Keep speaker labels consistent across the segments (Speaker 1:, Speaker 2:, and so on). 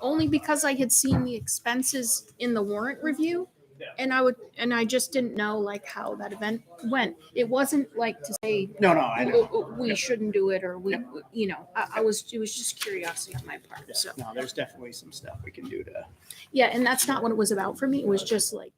Speaker 1: only because I had seen the expenses in the warrant review. And I just didn't know like how that event went. It wasn't like to say
Speaker 2: No, I know.
Speaker 1: we shouldn't do it or
Speaker 2: Yep.
Speaker 1: it was just curiosity on my part.
Speaker 2: Yeah,
Speaker 1: So
Speaker 2: no, there's definitely some stuff we can do to.
Speaker 1: yeah, and that's not what it was about for me. It was just like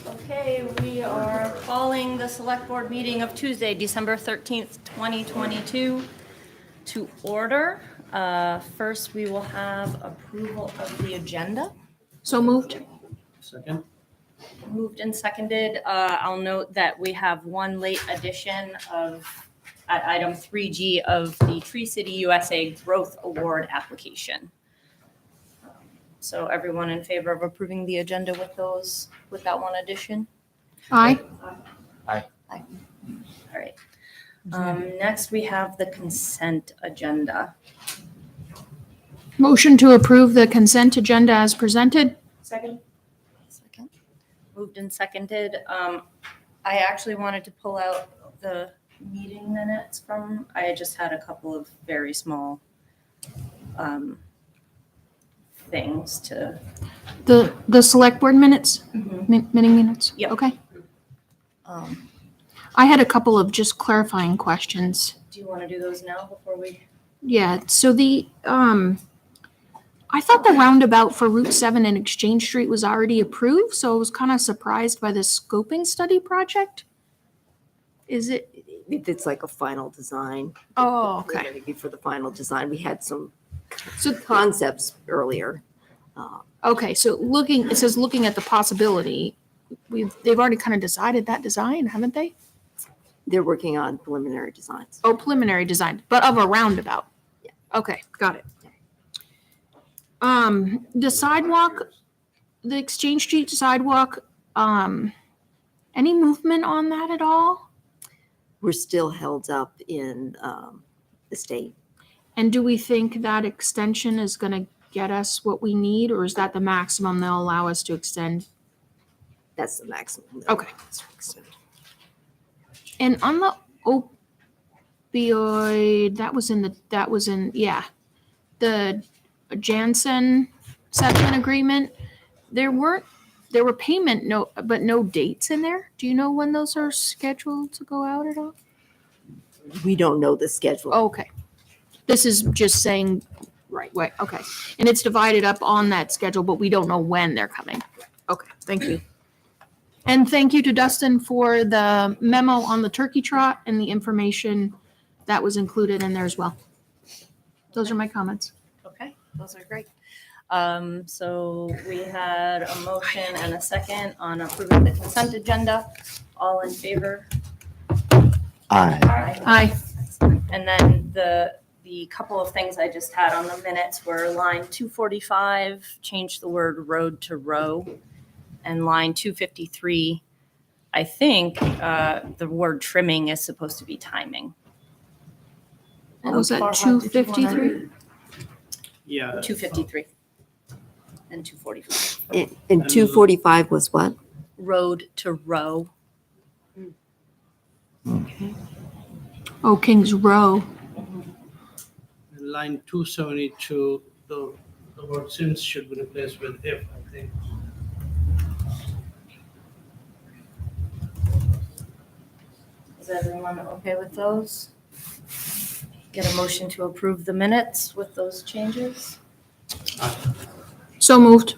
Speaker 3: Okay, we are calling the select board meeting of Tuesday, December 13th, 2022 to order. First, we will have approval of the agenda.
Speaker 1: So moved.
Speaker 4: Second?
Speaker 3: Moved and seconded. I'll note that we have one late addition of at item 3G of the Tree City USA Growth Award application. So everyone in favor of approving the agenda with that one addition?
Speaker 1: Aye.
Speaker 3: All right. Next, we have the consent agenda.
Speaker 1: Motion to approve the consent agenda as presented.
Speaker 3: Second. Moved and seconded. I actually wanted to pull out the meeting minutes I just had a couple of very small things to.
Speaker 1: The select board minutes, meeting minutes?
Speaker 3: Yep.
Speaker 1: Okay. I had a couple of just clarifying questions.
Speaker 3: Do you want to do those now before we?
Speaker 1: Yeah, so I thought the roundabout for Route 7 and Exchange Street was already approved, so I was kind of surprised by the scoping study project. Is it?
Speaker 5: It's like a final design.
Speaker 1: Oh,
Speaker 5: We're
Speaker 1: okay.
Speaker 5: ready for the final design. We had some
Speaker 1: So,
Speaker 5: concepts earlier.
Speaker 1: okay, so it says looking at the possibility. They've already kind of decided that design, haven't they?
Speaker 5: They're working on preliminary designs.
Speaker 1: Oh, preliminary design, but of a roundabout.
Speaker 5: Yeah.
Speaker 1: Okay, got it. The sidewalk, the Exchange Street sidewalk, any movement on that at all?
Speaker 5: We're still held up in the state.
Speaker 1: And do we think that extension is gonna get us what we need, or is that the maximum they'll allow us to extend?
Speaker 5: That's the maximum.
Speaker 1: Okay. And on the opioid, that was in, yeah, the Janssen settlement agreement, there were payment but no dates in there. Do you know when those are scheduled to go out at all?
Speaker 5: We don't know the schedule.
Speaker 1: Oh, okay. This is just saying, right, okay. And it's divided up on that schedule, but we don't know when they're coming. Okay, thank you. And thank you to Dustin for the memo on the turkey trot and the information that was included in there as well. Those are my comments.
Speaker 3: Okay, those are great. So we had a motion and a second on approving the consent agenda. All in favor?
Speaker 4: Aye.
Speaker 1: Aye.
Speaker 3: And then the couple of things I just had on the minutes were line 245, change the word road to row. And line 253, I think the word trimming is supposed to be timing.
Speaker 1: What was that, 253?
Speaker 2: Yeah.
Speaker 3: 253 and 245.
Speaker 5: And 245 was what?
Speaker 3: Road to row.
Speaker 5: Okay.
Speaker 1: Oh, Kings Row.
Speaker 4: Line 272, the word since should be replaced with if, I think.
Speaker 3: Is everyone okay with those? Get a motion to approve the minutes with those changes?
Speaker 1: So moved.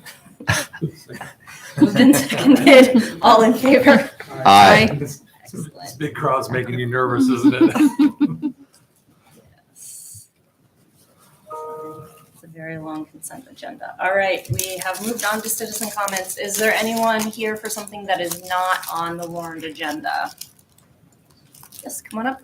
Speaker 3: Moved and seconded. All in favor?
Speaker 1: Aye.
Speaker 6: This
Speaker 3: Excellent.
Speaker 6: big crowd's making you nervous, isn't it?
Speaker 3: Yes. It's a very long consent agenda. All right, we have moved on to citizen comments. Is there anyone here for something that is not on the warrant agenda? Yes, come on up.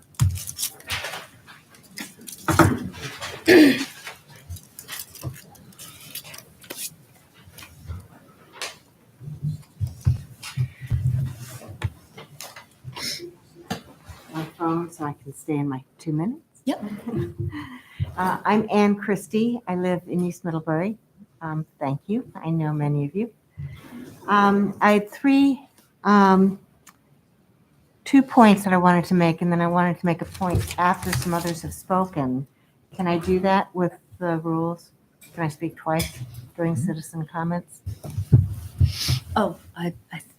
Speaker 7: My phone so I can stay in my 2 minutes.
Speaker 3: Yep.
Speaker 7: I'm Ann Christie. I live in East Middlebury. Thank you. I know many of you. I had two points that I wanted to make, and then I wanted to make a point after some others have spoken. Can I do that with the rules? Can I speak twice during citizen comments?
Speaker 3: Oh,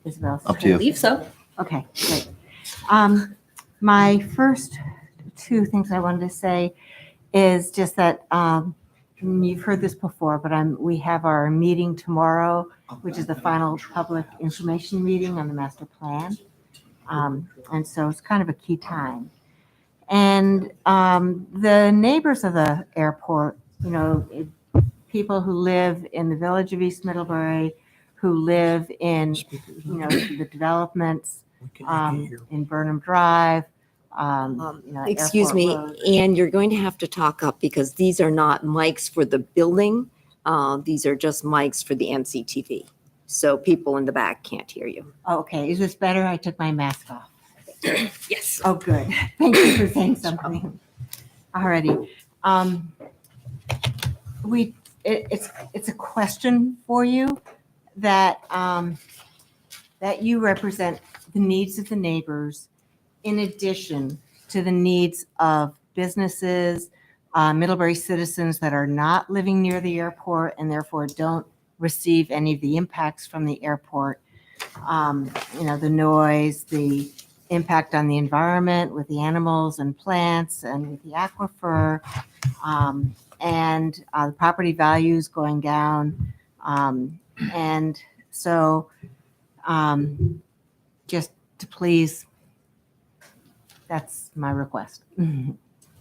Speaker 7: Isabel?
Speaker 6: Up to you.
Speaker 3: believe so.
Speaker 7: Okay, great. My first two things I wanted to say is just that you've heard this before, but we have our meeting tomorrow, which is the final public information meeting on the master plan. And so it's kind of a key time. And the neighbors of the airport, people who live in the village of East Middlebury, who live in, the developments in Burnham Drive,
Speaker 5: Excuse
Speaker 7: Airport
Speaker 5: me,
Speaker 7: Road.
Speaker 5: Ann, you're going to have to talk up because these are not mics for the building. These are just mics for the MCTV. So people in the back can't hear you.
Speaker 7: Okay, is this better? I took my mask off.
Speaker 3: Yes.
Speaker 7: Oh, good. Thank you for saying something. Alrighty. It's a question for you that that you represent the needs of the neighbors in addition to the needs of businesses, Middlebury citizens that are not living near the airport and therefore don't receive any of the impacts from the airport. The noise, the impact on the environment with the animals and plants and with the aquifer, and the property values going down. And so just to please, that's my request to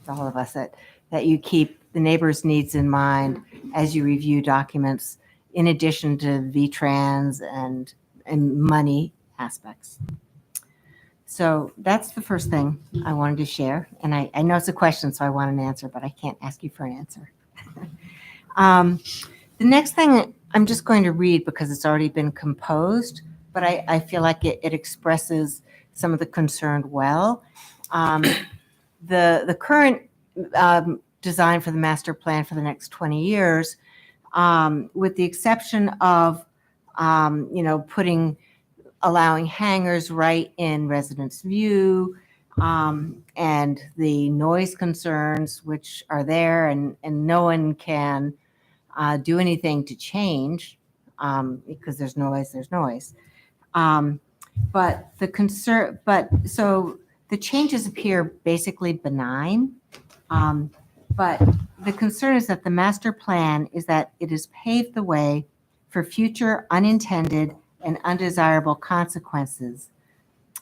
Speaker 7: all of us, that you keep the neighbors' needs in mind as you review documents, in addition to VTrans and money aspects. So that's the first thing I wanted to share. And I know it's a question, so I want an answer, but I can't ask you for an answer. The next thing I'm just going to read because it's already been composed, but I feel like it expresses some of the concern well. The current design for the master plan for the next 20 years, with the exception of, allowing hangars right in residents' view, and the noise concerns which are there, and no one can do anything to change because there's noise. So the changes appear basically benign, but the concern is that the master plan is that it has paved the way for future unintended and undesirable consequences.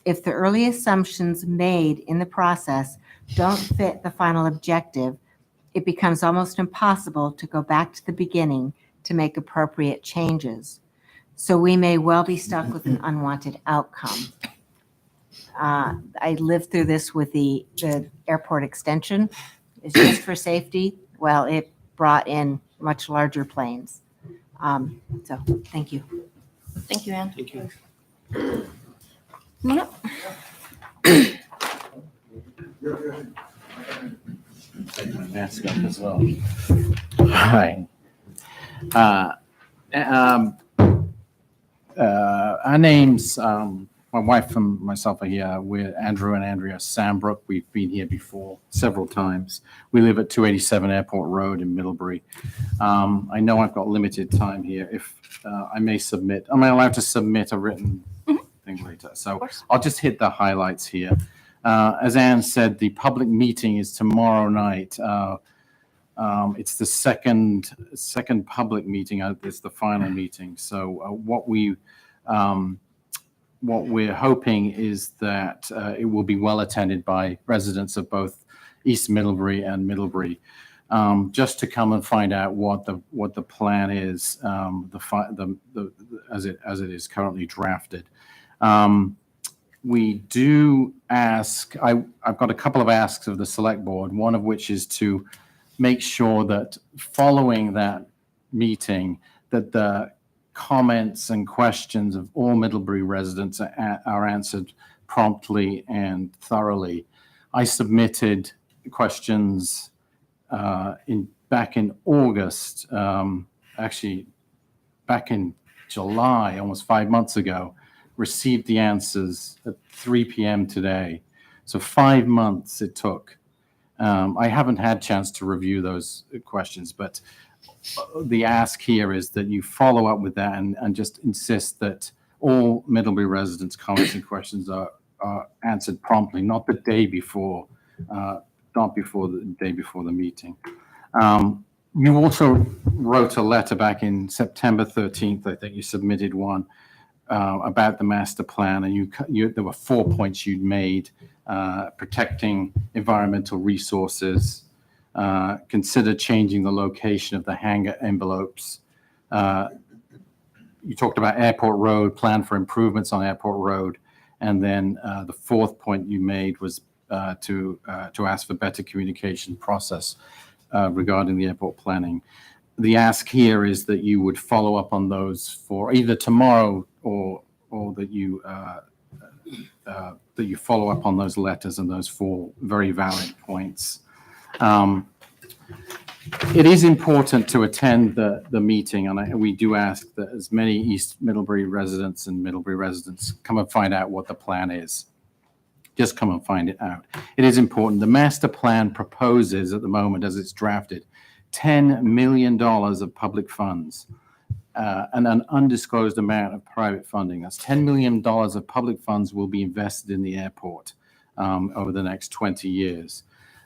Speaker 7: If the early assumptions made in the process don't fit the final objective, it becomes almost impossible to go back to the beginning to make appropriate changes. So we may well be stuck with an unwanted outcome. I lived through this with the airport extension. It's just for safety. Well, it brought in much larger planes. So thank you.
Speaker 3: Thank you, Ann.
Speaker 4: Thank you.
Speaker 3: Come on up.
Speaker 8: Take my mask up as well. Hi. Our names, my wife and myself are here. We're Andrew and Andrea Sambrook. We've been here before several times. We live at 287 Airport Road in Middlebury. I know I've got limited time here. If am I allowed to submit a written thing later? So I'll just hit the highlights here. As Anne said, the public meeting is tomorrow night. It's the second public meeting. It's the final meeting. So what we're hoping is that it will be well attended by residents of both East Middlebury and Middlebury, just to come and find out what the plan is, as it is currently drafted. We do ask. I've got a couple of asks of the select board. One of which is to make sure that following that meeting, that the comments and questions of all Middlebury residents are answered promptly and thoroughly. I submitted questions back in August, actually back in July, almost 5 months ago, received the answers at 3 p.m. today. So 5 months it took. I haven't had a chance to review those questions, but the ask here is that you follow up with that and just insist that all Middlebury residents' comments and questions are answered promptly, not the day before, not before the day before the meeting. You also wrote a letter back in September 13th, I think you submitted one about the master plan, and there were 4 points you'd made: protecting environmental resources, consider changing the location of the hangar envelopes. You talked about Airport Road, plan for improvements on Airport Road, and then the fourth point you made was to ask for better communication process regarding the airport planning. The ask here is that you would follow up on those for either tomorrow or that you follow up on those letters and those 4 very valid points. It is important to attend the meeting, and we do ask that as many East Middlebury residents and Middlebury residents come and find out what the plan is. Just come and find it out. It is important. The master plan proposes at the moment, as it's drafted, $10 million of public funds and an undisclosed amount of private funding. That's $10 million of public funds will be invested in the airport over the next 20 years.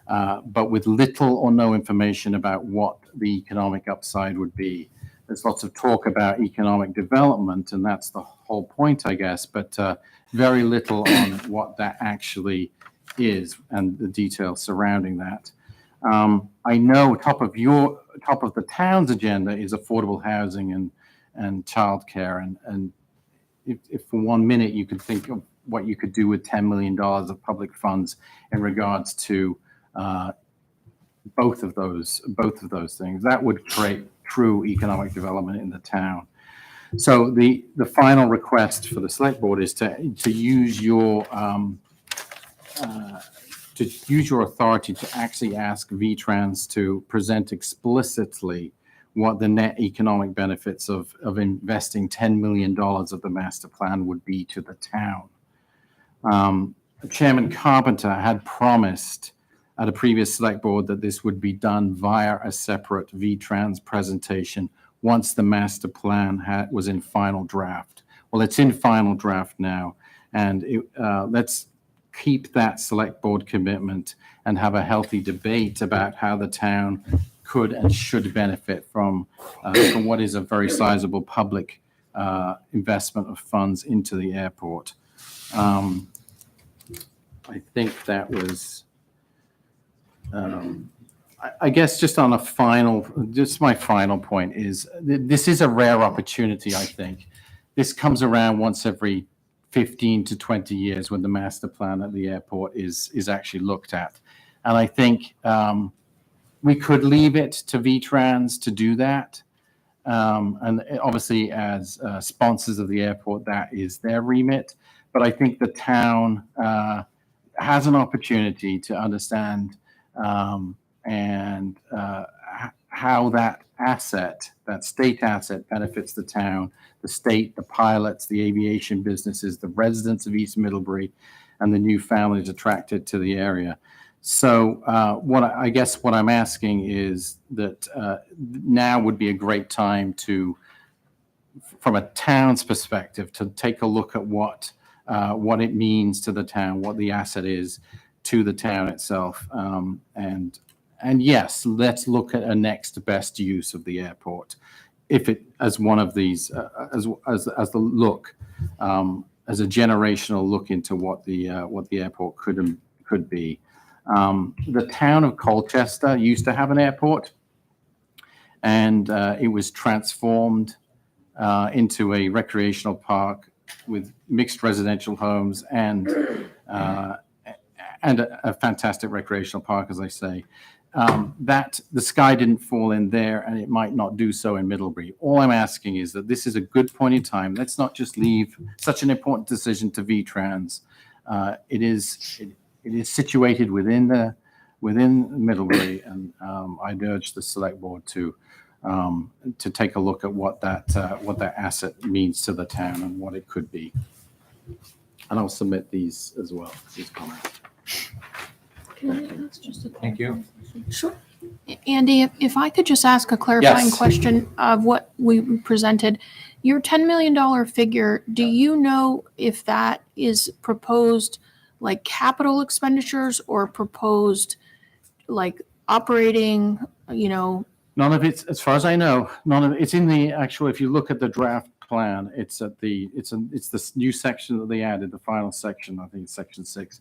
Speaker 8: But with little or no information about what the economic upside would be. There's lots of talk about economic development, and that's the whole point, I guess, but very little on what that actually is and the details surrounding that. I know top of the town's agenda is affordable housing and childcare, and if for 1 minute you could think of what you could do with $10 million of public funds in regards to both of those things, that would create true economic development in the town. So the final request for the select board is to use your authority to actually ask VTrans to present explicitly what the net economic benefits of investing $10 million of the master plan would be to the town. Chairman Carpenter had promised at a previous select board that this would be done via a separate VTrans presentation once the master plan was in final draft. Well, it's in final draft now, and let's keep that select board commitment and have a healthy debate about how the town could and should benefit from what is a very sizable public investment of funds into the airport. I think that was, I guess just on my final point is this is a rare opportunity, I think. This comes around once every 15 to 20 years when the master plan at the airport is actually looked at. And I think we could leave it to VTrans to do that. And obviously as sponsors of the airport, that is their remit. But I think the town has an opportunity to understand how that asset, that state asset, benefits the town, the state, the pilots, the aviation businesses, the residents of East Middlebury, and the new families attracted to the area. So what I'm asking is that now would be a great time to, from a town's perspective, to take a look at what it means to the town, what the asset is to the town itself, and yes, let's look at a next best use of the airport, if it as one of these as the look as a generational look into what the airport could be. The town of Colchester used to have an airport, and it was transformed into a recreational park with mixed residential homes and a fantastic recreational park, as I say. That the sky didn't fall in there, and it might not do so in Middlebury. All I'm asking is that this is a good point in time. Let's not just leave such an important decision to VTrans. It is situated within Middlebury, and I'd urge the select board to take a look at what that asset means to the town and what it could be. And I'll submit these as well, these comments.
Speaker 6: Thank you.
Speaker 1: Sure. Andy, if I could just ask a clarifying
Speaker 8: Yes.
Speaker 1: question of what we presented. Your $10 million figure, do you know if that is proposed like capital expenditures or proposed like operating,
Speaker 8: None of it's, as far as I know, it's in the actual, if you look at the draft plan, it's at the, it's this new section that they added, the final section, I think it's section 6.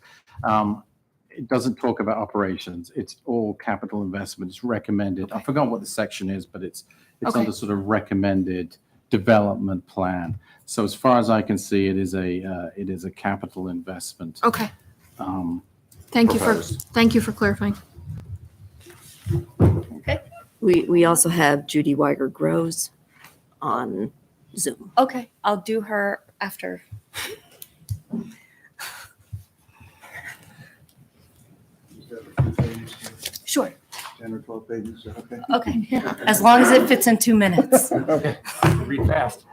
Speaker 8: It doesn't talk about operations. It's all capital investment. It's recommended. I forgot what the section is, but it's
Speaker 1: Okay.
Speaker 8: under sort of recommended development plan. So as far as I can see, it is a capital investment.
Speaker 1: Okay,
Speaker 8: um,
Speaker 1: thank you
Speaker 8: proposed.
Speaker 1: for clarifying.
Speaker 3: Okay.
Speaker 5: We also have Judy Weiger Groves on Zoom.
Speaker 3: Okay, I'll do her after. Sure.
Speaker 9: 10 or 12 pages, okay?
Speaker 3: Okay. As long as it fits in 2 minutes.
Speaker 6: Read fast.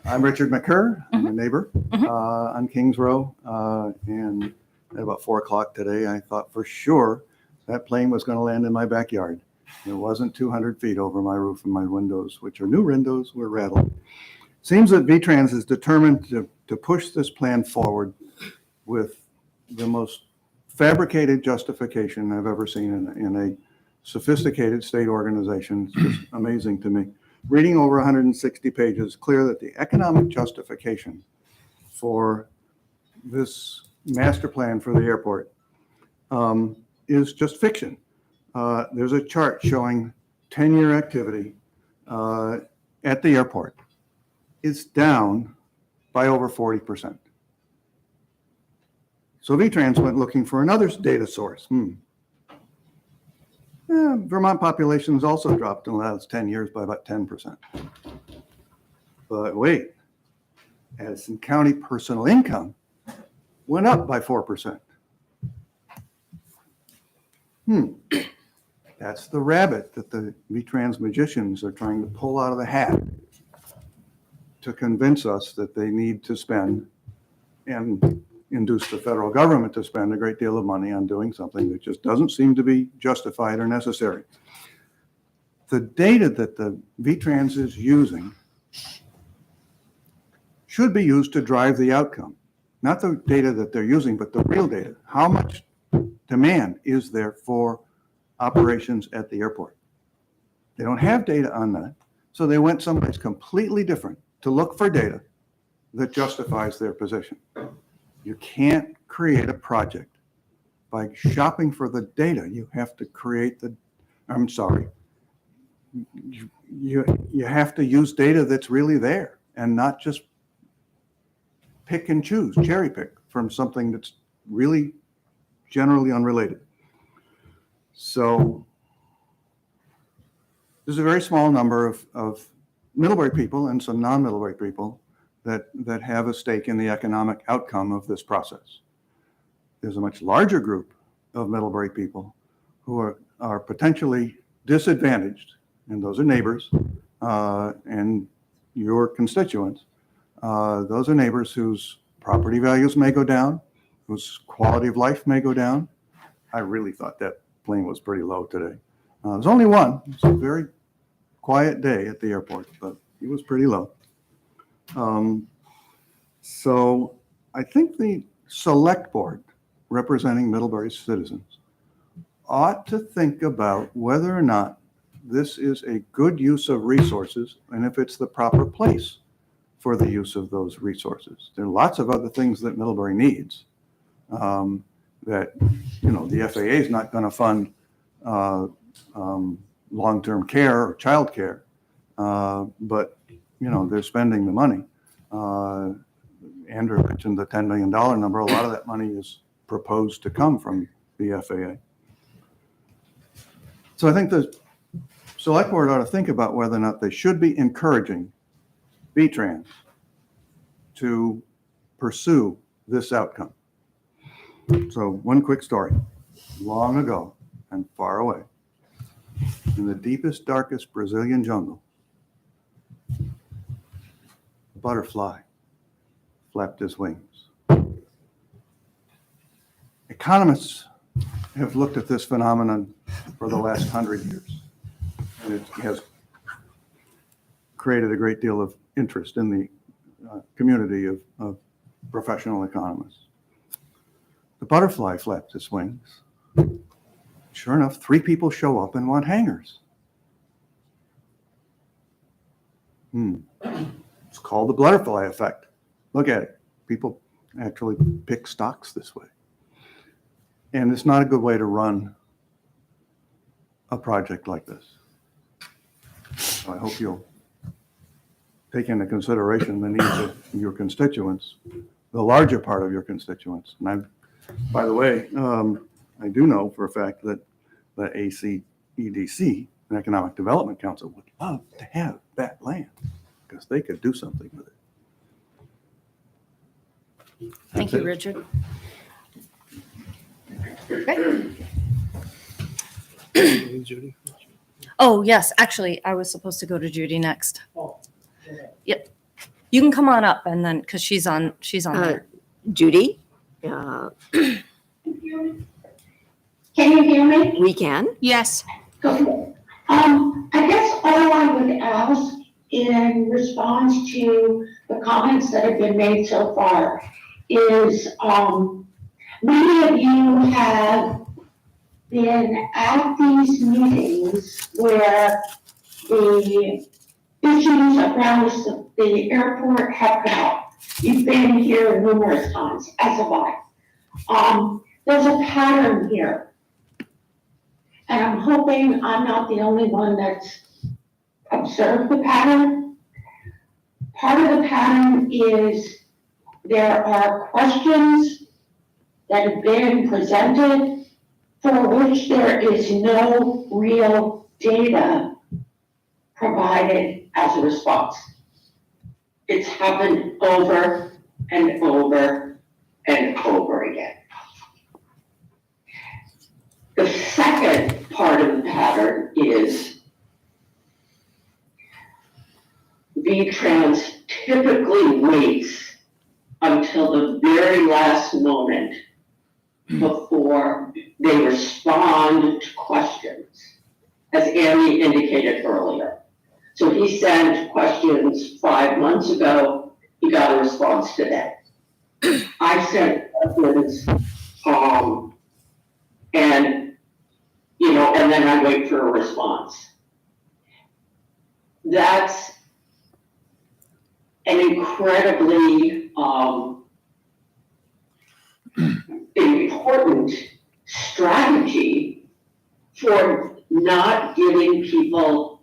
Speaker 9: I'm Richard McCurr. I'm a neighbor
Speaker 3: Mhm.
Speaker 9: on Kings Row. And at about 4 o'clock today, I thought for sure that plane was going to land in my backyard. It wasn't 200 feet over my roof, and my windows, which are new windows, were rattled. Seems that VTrans is determined to push this plan forward with the most fabricated justification I've ever seen in a sophisticated state organization. It's just amazing to me. Reading over 160 pages, clear that the economic justification for this master plan for the airport is just fiction. There's a chart showing 10-year activity at the airport. It's down by over 40%. So VTrans went looking for another data source. Vermont population has also dropped in the last 10 years by about 10%. But wait, Addison County personal income went up by 4%. That's the rabbit that the VTrans magicians are trying to pull out of the hat to convince us that they need to spend and induce the federal government to spend a great deal of money on doing something that just doesn't seem to be justified or necessary. The data that the VTrans is using should be used to drive the outcome. Not the data that they're using, but the real data. How much demand is there for operations at the airport? They don't have data on that, so they went someplace completely different to look for data that justifies their position. You can't create a project by shopping for the data. You have to create you have to use data that's really there and not just pick and choose, cherry pick from something that's really generally unrelated. So there's a very small number of Middlebury people and some non-Middlebury people that have a stake in the economic outcome of this process. There's a much larger group of Middlebury people who are potentially disadvantaged, and those are neighbors and your constituents. Those are neighbors whose property values may go down, whose quality of life may go down. I really thought that plane was pretty low today. There's only one. It's a very quiet day at the airport, but it was pretty low. So I think the select board representing Middlebury's citizens ought to think about whether or not this is a good use of resources and if it's the proper place for the use of those resources. There are lots of other things that Middlebury needs that, the FAA is not going to fund long-term care or child care, but, they're spending the money. Andrew mentioned the $10 million number. A lot of that money is proposed to come from the FAA. So I think the select board ought to think about whether or not they should be encouraging VTrans to pursue this outcome. So one quick story. Long ago and far away, in the deepest, darkest Brazilian jungle, a butterfly flapped his wings. Economists have looked at this phenomenon for the last 100 years, and it has created a great deal of interest in the community of professional economists. The butterfly flapped its wings Sure enough, 3 people show up and want hangers. It's called the butterfly effect. Look at it. People actually pick stocks this way. And it's not a good way to run a project like this. So I hope you'll take into consideration the needs of your constituents, the larger part of your constituents. And by the way, I do know for a fact that the ACEDC, the Economic Development Council, would love to have that land because they could do something with it.
Speaker 3: Thank
Speaker 9: That's
Speaker 3: you,
Speaker 9: it.
Speaker 3: Richard.
Speaker 4: Judy.
Speaker 3: Oh, yes, actually, I was supposed to go to Judy next.
Speaker 4: Oh,
Speaker 3: Yep. You can come on up and then, because she's on there.
Speaker 5: Judy,
Speaker 10: Can you hear me?
Speaker 5: we can.
Speaker 1: Yes.
Speaker 10: Okay. I guess all I would ask in response to the comments that have been made so far is, many of you have been at these meetings where the issues around the airport have come up. You've been here numerous times, as have I. There's a pattern here. And I'm hoping I'm not the only one that's observed the pattern. Part of the pattern is there are questions that have been presented for which there is no real data provided as a response. It's happened over and over and over again. The second part of the pattern is VTrans typically waits until the very last moment before they respond to questions, as Andy indicated earlier. So he sent questions 5 months ago, he got a response today. I sent questions, and then I wait for a response. That's an incredibly important strategy for not giving people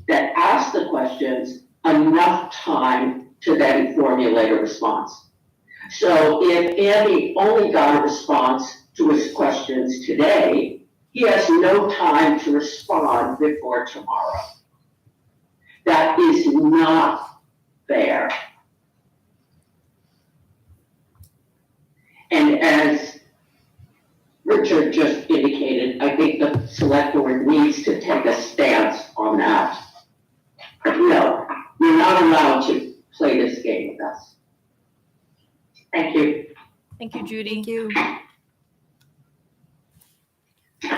Speaker 10: that ask the questions enough time to then formulate a response. So if Andy only got a response to his questions today, he has no time to respond before tomorrow. That is not fair. And as Richard just indicated, I think the select board needs to take a stance on that. No, you're not allowed to play this game with us. Thank you.
Speaker 3: Thank you, Judy.
Speaker 5: Thank you.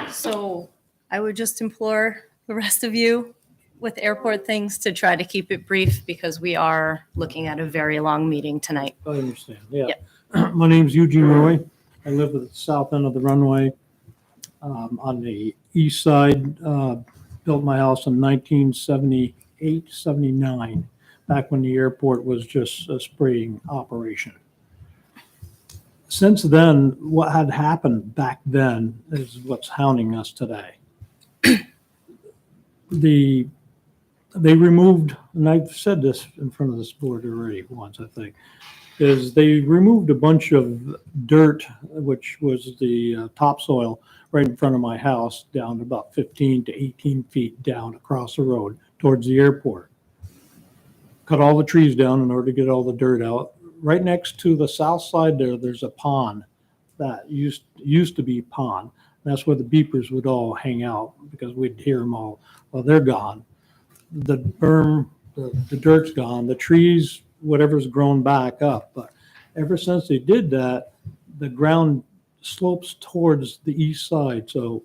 Speaker 3: So I would just implore the rest of you with airport things to try to keep it brief because we are looking at a very long meeting tonight.
Speaker 2: I understand, yeah.
Speaker 3: Yep.
Speaker 2: My name's Eugene Roy. I live at the south end of the runway, on the east side. Built my house in 1978, 79, back when the airport was just a spraying operation. Since then, what had happened back then is what's hounding us today. They removed, and I've said this in front of this board already once, I think, is they removed a bunch of dirt, which was the topsoil right in front of my house, down about 15 to 18 feet down across the road towards the airport. Cut all the trees down in order to get all the dirt out. Right next to the south side there's a pond that used to be pond. That's where the beepers would all hang out because we'd hear them all. Well, they're gone. The berm, the dirt's gone. The trees, whatever's grown back up. But ever since they did that, the ground slopes towards the east side. So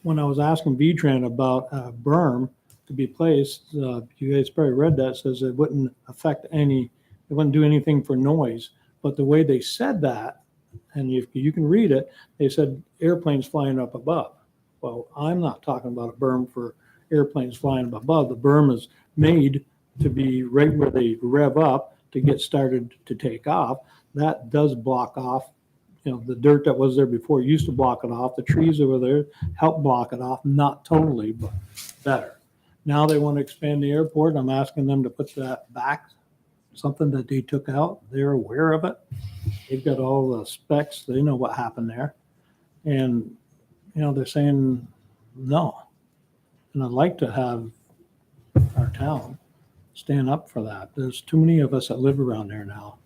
Speaker 2: when I was asking VTran about a berm to be placed, you guys probably read that, says it wouldn't affect any, it wouldn't do anything for noise. But the way they said that and you can read it, they said airplanes flying up above. Well, I'm not talking about a berm for airplanes flying up above. The berm is made to be right where they rev up to get started to take off. That does block off, the dirt that was there before used to block it off. The trees over there help block it off, not totally, but better. Now they want to expand the airport. I'm asking them to put that back, something that they took out. They're aware of it. They've got all the specs. They know what happened there. And, they're saying no. And I'd like to have our town stand up for that. There's too many of us that live around there now.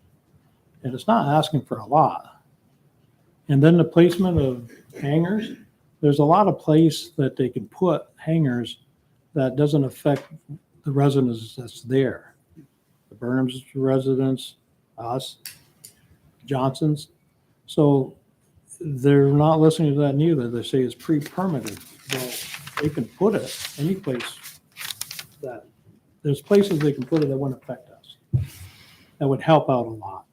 Speaker 2: And it's not asking for a lot. And then the placement of hangars, there's a lot of place that they can put hangars that doesn't affect the residents that's there. The Burnhams residents, us, Johnson's. So they're not listening to that neither. They say it's pre-permitted. Well, they can put it any place that, there's places they can put it that wouldn't affect us. That would help out a lot.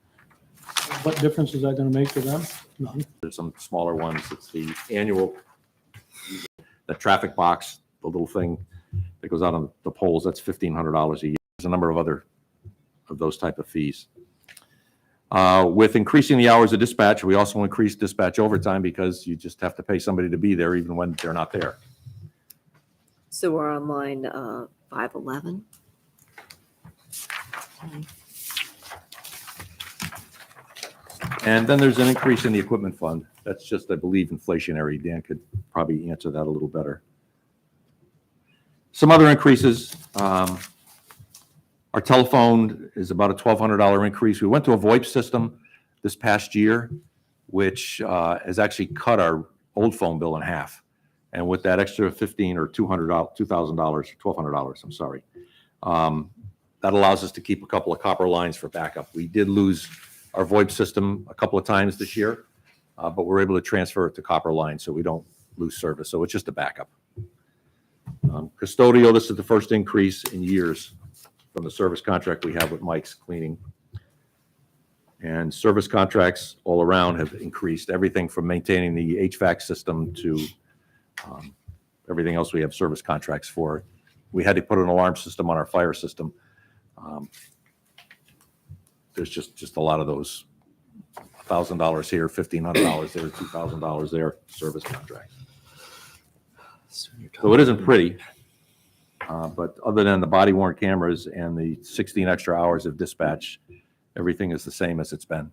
Speaker 2: What difference is that going to make to them? None.
Speaker 6: There's some smaller ones. It's the annual, the traffic box, the little thing that goes out on the poles. That's $1,500 a year. There's a number of other of those type of fees. With increasing the hours of dispatch, we also increase dispatch overtime because you just have to pay somebody to be there even when they're not there.
Speaker 5: So we're on line 511.
Speaker 6: And then there's an increase in the equipment fund. That's just, I believe, inflationary. Dan could probably answer that a little better. Some other increases. Our telephone is about a $1,200 increase. We went to a VoIP system this past year, which has actually cut our old phone bill in half. And with that extra $1,500 or $2,000, $1,200, I'm sorry, that allows us to keep a couple of copper lines for backup. We did lose our VoIP system a couple of times this year, but we're able to transfer it to copper lines so we don't lose service. So it's just a backup. Custodial, this is the first increase in years from the service contract we have with Mike's Cleaning. And service contracts all around have increased, everything from maintaining the HVAC system to everything else we have service contracts for. We had to put an alarm system on our fire system. There's just a lot of those $1,000 here, $1,500 there, $2,000 there, service contracts. So it isn't pretty, but other than the body worn cameras and the 16 extra hours of dispatch, everything is the same as it's been.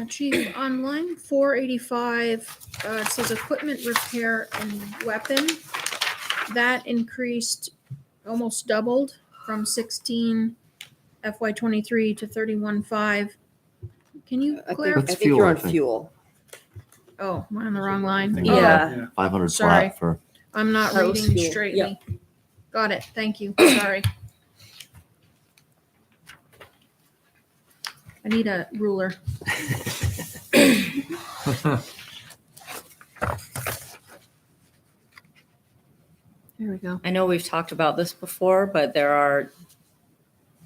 Speaker 1: Chief, on line 485, it says equipment repair and weapon. That increased, almost doubled from 16 FY23 to 31.5. Can you
Speaker 5: I
Speaker 1: clarify?
Speaker 5: think you're on fuel.
Speaker 1: Oh, am I on the wrong line?
Speaker 3: Yeah.
Speaker 11: 500
Speaker 1: Sorry.
Speaker 11: flat for,
Speaker 1: I'm not
Speaker 5: That was
Speaker 1: reading
Speaker 5: fuel.
Speaker 1: straightly. Got it. Thank you. Sorry. I need a ruler. There we go.
Speaker 3: I know we've talked about this before, but there are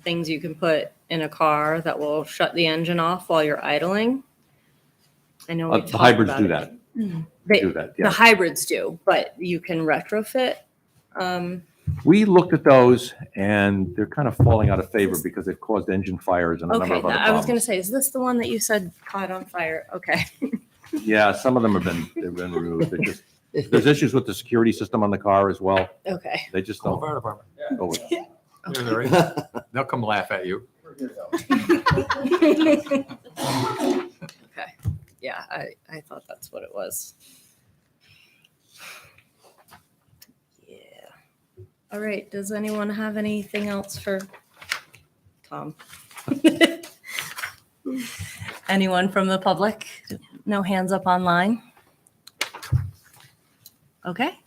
Speaker 3: things you can put in a car that will shut the engine off while you're idling. I know we've
Speaker 6: The
Speaker 3: talked
Speaker 6: hybrids
Speaker 3: about
Speaker 6: do
Speaker 3: it.
Speaker 6: that.
Speaker 3: They-
Speaker 6: Do that,
Speaker 3: The
Speaker 6: yeah.
Speaker 3: hybrids do, but you can retrofit.
Speaker 6: We looked at those and they're kind of falling out of favor because they've caused engine fires and a number
Speaker 3: Okay,
Speaker 6: of other
Speaker 3: I was going to
Speaker 6: problems.
Speaker 3: say, is this the one that you said caught on fire? Okay.
Speaker 6: Yeah, some of them they've been removed. There's issues with the security system on the car as well.
Speaker 3: Okay.
Speaker 6: They just don't
Speaker 11: fire department.
Speaker 6: go with it. They're right.
Speaker 11: They'll come laugh at you.
Speaker 3: Okay. Yeah, I thought that's what it was. Yeah. All right. Does anyone have anything else for Tom? Anyone from the public? No hands up online? Okay.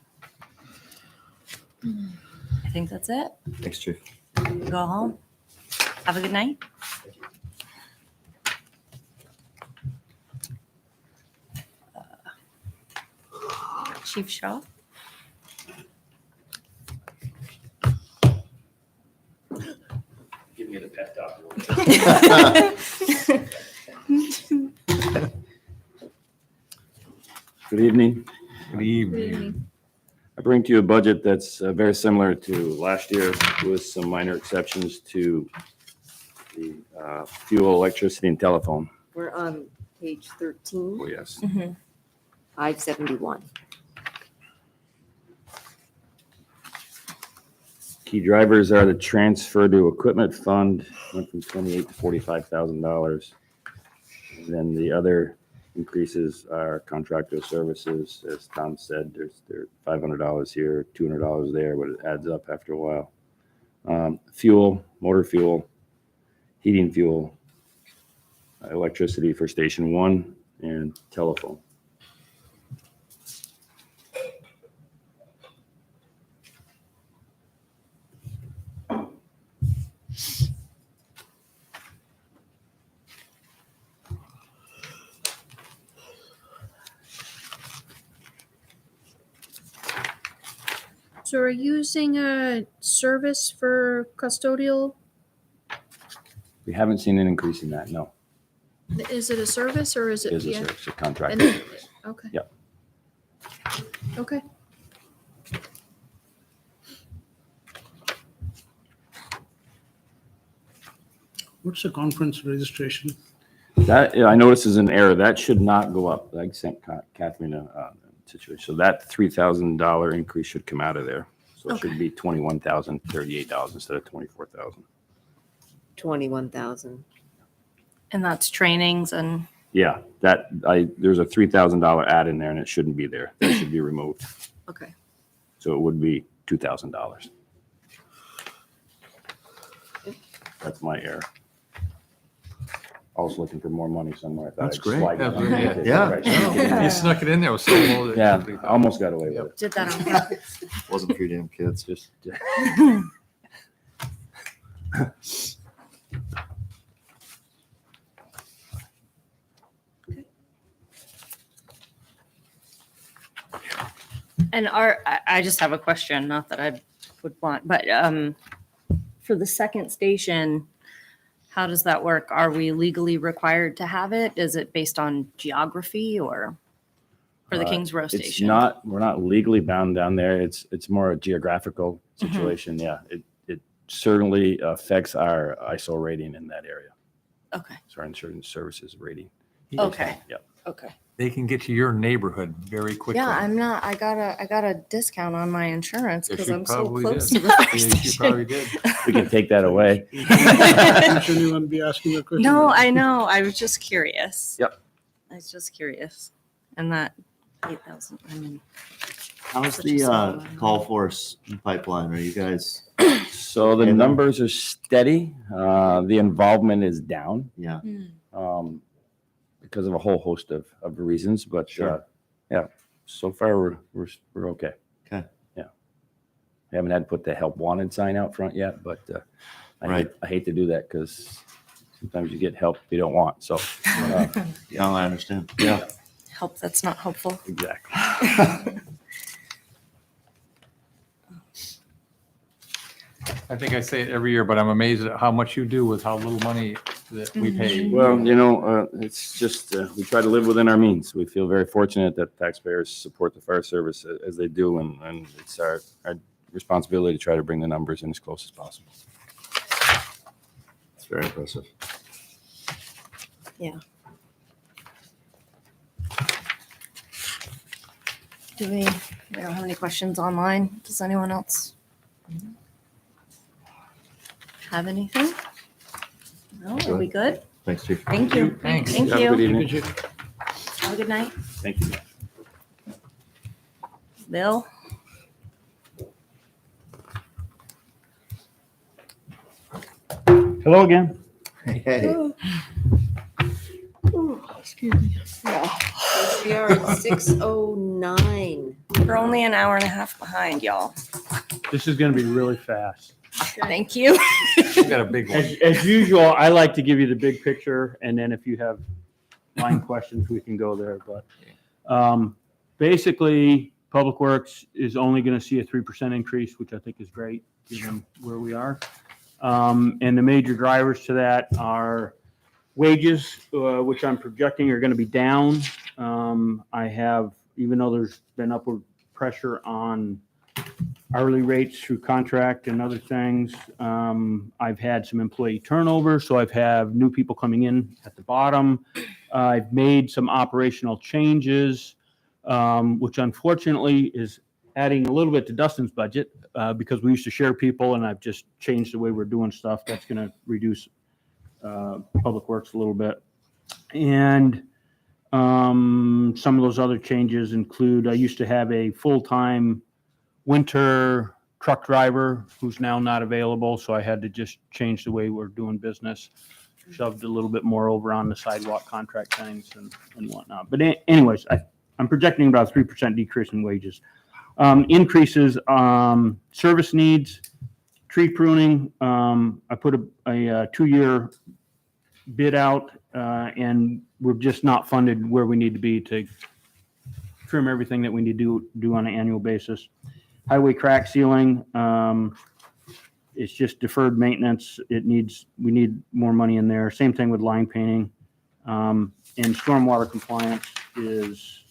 Speaker 3: I think that's it.
Speaker 11: Thanks, Chief.
Speaker 3: Go home. Have a good night. Chief Shaw?
Speaker 6: Give me the pet dog.
Speaker 11: Good evening.
Speaker 12: Good evening.
Speaker 11: I bring to you a budget that's very similar to last year with some minor exceptions to the fuel, electricity, and telephone.
Speaker 5: We're on page 13,
Speaker 11: Oh, yes.
Speaker 5: 571.
Speaker 11: Key drivers are the transfer to equipment fund, went from $28,000 to $45,000. And then the other increases are contractor services. As Tom said, there's $500 here, $200 there, but it adds up after a while. Fuel, motor fuel, heating fuel, electricity for Station 1, and telephone.
Speaker 1: So are you using a service for custodial?
Speaker 11: We haven't seen an increase in that, no.
Speaker 1: Is it a service or is
Speaker 11: It
Speaker 1: it?
Speaker 11: is a
Speaker 1: yeah?
Speaker 11: service, a contract.
Speaker 1: And- Okay.
Speaker 11: Yep.
Speaker 1: Okay.
Speaker 4: What's the conference registration?
Speaker 11: That, I notice is an error. That should not go up. I sent Catherine a situation. So that $3,000 increase should come out of there. So it should be $21,038 instead of $24,000.
Speaker 5: 21,000.
Speaker 3: And that's trainings and,
Speaker 11: Yeah, there's a $3,000 add in there and it shouldn't be there. That should be removed.
Speaker 3: okay.
Speaker 11: So it would be $2,000. That's my error. I was looking for more money somewhere. I thought
Speaker 9: That's
Speaker 11: I'd
Speaker 9: great.
Speaker 11: slide it on.
Speaker 12: Yeah.
Speaker 9: Yeah.
Speaker 11: Right.
Speaker 12: You snuck it in there with so low. that it
Speaker 11: Yeah,
Speaker 12: should be-
Speaker 11: I almost got away with it.
Speaker 3: Did that on purpose.
Speaker 9: Wasn't for your damn kids.
Speaker 11: Just,
Speaker 3: And I just have a question, not that I would want, but for the second station, how does that work? Are we legally required to have it? Is it based on geography or for the Kings Row
Speaker 11: It's
Speaker 3: station?
Speaker 11: not, we're not legally bound down there. It's more a geographical situation. Yeah, it certainly affects our ISO rating in that area.
Speaker 3: Okay,
Speaker 11: So our insurance services rating.
Speaker 3: okay,
Speaker 11: Yep.
Speaker 3: okay.
Speaker 12: They can get to your neighborhood very quickly.
Speaker 3: Yeah, I got a discount on my insurance
Speaker 12: Yes,
Speaker 3: because
Speaker 12: you
Speaker 3: I'm so
Speaker 12: probably
Speaker 3: close
Speaker 12: did.
Speaker 3: to the fire
Speaker 12: Yeah, you
Speaker 3: station.
Speaker 12: probably did.
Speaker 11: We can take that away.
Speaker 4: You shouldn't even be asking a question.
Speaker 3: No, I know. I was just curious.
Speaker 11: Yep.
Speaker 3: I was just curious. And that 8,000, I mean,
Speaker 13: How's
Speaker 3: Such a
Speaker 13: the
Speaker 3: small amount.
Speaker 13: call force pipeline? Are you guys,
Speaker 11: So the
Speaker 13: And-
Speaker 11: numbers are steady. The involvement is down.
Speaker 13: yeah,
Speaker 11: Because of a whole host of reasons, but
Speaker 13: Sure.
Speaker 11: yeah, so far we're okay.
Speaker 13: Okay.
Speaker 11: Yeah. We haven't had to put the help wanted sign out front yet, but
Speaker 13: Right.
Speaker 11: I hate to do that because sometimes you get help you don't want. So
Speaker 13: yeah, I understand. Yeah.
Speaker 3: help that's not helpful.
Speaker 11: exactly.
Speaker 12: I think I say it every year, but I'm amazed at how much you do with how little money that we pay.
Speaker 11: Well, it's just we try to live within our means. We feel very fortunate that taxpayers support the fire service as they do, and it's our responsibility to try to bring the numbers in as close as possible.
Speaker 13: It's very impressive.
Speaker 3: We don't have any questions online. Does anyone else have anything? No, are we good?
Speaker 13: Thanks, Chief.
Speaker 3: Thank you.
Speaker 12: Thanks.
Speaker 3: Thank
Speaker 11: Have a good
Speaker 3: you.
Speaker 11: evening.
Speaker 3: Have a good night.
Speaker 11: Thank you.
Speaker 3: Bill?
Speaker 2: Hello again.
Speaker 13: Hey,
Speaker 5: We are at 6:09.
Speaker 3: We're only an hour and a half behind, y'all.
Speaker 2: This is going to be really fast.
Speaker 3: Thank you.
Speaker 12: You got a big one.
Speaker 2: As usual, I like to give you the big picture, and then if you have line questions, we can go there. But basically, Public Works is only going to see a 3% increase, which I think is great, given where we are. And the major drivers to that are
Speaker 14: Wages, which I'm projecting are going to be down. I have, even though there's been upward pressure on hourly rates through contract and other things, I've had some employee turnover, so I've had new people coming in at the bottom. I've made some operational changes, which unfortunately is adding a little bit to Dustin's budget, because we used to share people, and I've just changed the way we're doing stuff. That's going to reduce Public Works a little bit. And some of those other changes include, I used to have a full-time winter truck driver who's now not available, so I had to just change the way we're doing business. Shoved a little bit more over on the sidewalk contract things and whatnot. But anyways, I'm projecting about a 3% decrease in wages. Increases, service needs, tree pruning. I put a 2-year bid out, and we're just not funded where we need to be to trim everything that we need to do on an annual basis. Highway crack sealing, it's just deferred maintenance. We need more money in there. Same thing with line painting. And stormwater compliance is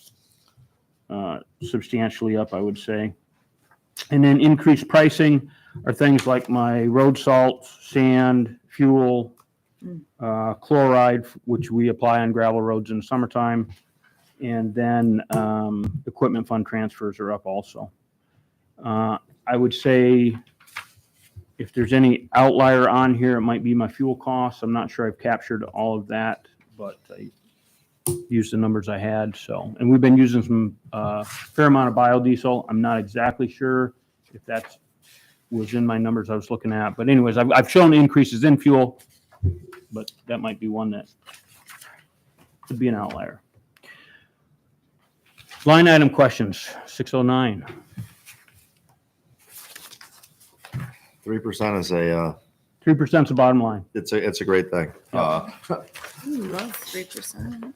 Speaker 14: substantially up, I would say. And then increased pricing are things like my road salt, sand, fuel, chloride, which we apply on gravel roads in the summertime. And then equipment fund transfers are up also. I would say if there's any outlier on here, it might be my fuel costs. I'm not sure I've captured all of that, but I used the numbers I had. So, and we've been using some fair amount of biodiesel. I'm not exactly sure if that was in my numbers I was looking at. But anyways, I've shown increases in fuel, but that might be one that could be an outlier. Line item questions, 609.
Speaker 13: 3% is a,
Speaker 14: 3% is the bottom line.
Speaker 13: it's a great thing.
Speaker 3: Ooh, love 3%.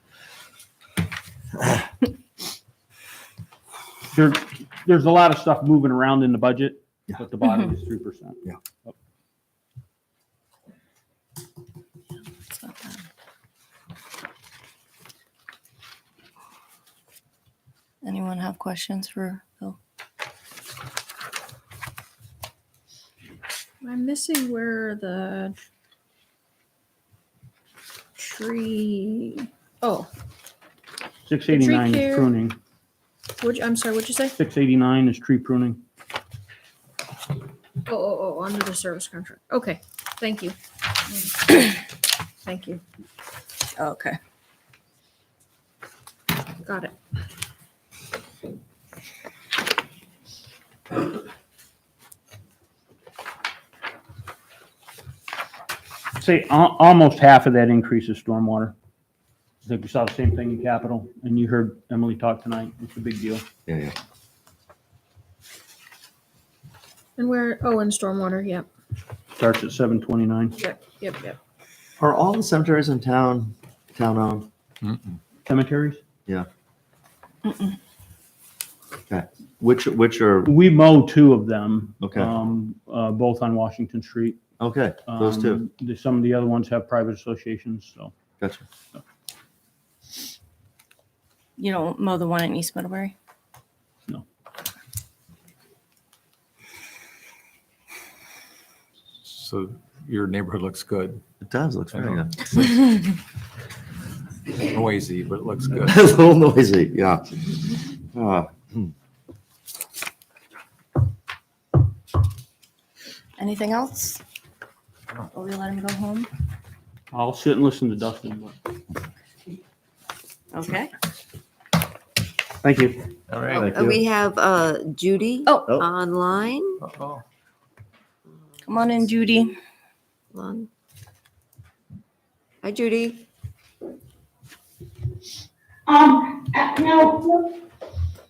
Speaker 14: There's a lot of stuff moving around in the budget, but the bottom is 3%.
Speaker 13: Yeah.
Speaker 14: Yep.
Speaker 3: It's not bad. Anyone have questions for Bill?
Speaker 1: I'm missing where the tree, oh,
Speaker 14: 689
Speaker 1: care-
Speaker 14: is pruning.
Speaker 1: I'm sorry, what'd you say?
Speaker 14: 689 is tree pruning.
Speaker 1: Oh, under the service contract. Okay, thank you. Thank you.
Speaker 3: Okay.
Speaker 1: Got it.
Speaker 14: Say almost half of that increase is stormwater. I think we saw the same thing in capital, and you heard Emily talk tonight. It's a big deal.
Speaker 13: Yeah.
Speaker 1: And where, oh, and stormwater, yep,
Speaker 14: Starts at 729.
Speaker 1: yep.
Speaker 13: Are all the cemeteries in town owned?
Speaker 14: Cemeteries?
Speaker 13: Yeah. Okay. Which are,
Speaker 14: We mow 2 of them.
Speaker 13: Okay.
Speaker 14: Both on Washington Street.
Speaker 13: okay, those two.
Speaker 14: Some of the other ones have private associations, so.
Speaker 13: Gotcha.
Speaker 3: You don't mow the one in East Middlebury?
Speaker 14: No.
Speaker 12: So your neighborhood looks good.
Speaker 13: It does, looks
Speaker 12: I
Speaker 13: very
Speaker 12: know.
Speaker 13: good.
Speaker 12: Noisy, but it looks good.
Speaker 13: A little noisy, yeah.
Speaker 3: Anything else? Or we let him go home?
Speaker 14: I'll sit and listen to Dustin. But
Speaker 3: Okay.
Speaker 14: thank you.
Speaker 12: All right.
Speaker 13: Thank
Speaker 5: We
Speaker 13: you.
Speaker 5: have Judy
Speaker 3: Oh,
Speaker 13: Oh.
Speaker 5: online.
Speaker 12: Uh-oh.
Speaker 3: come on in, Judy.
Speaker 5: Hold on. Hi, Judy.
Speaker 10: Now,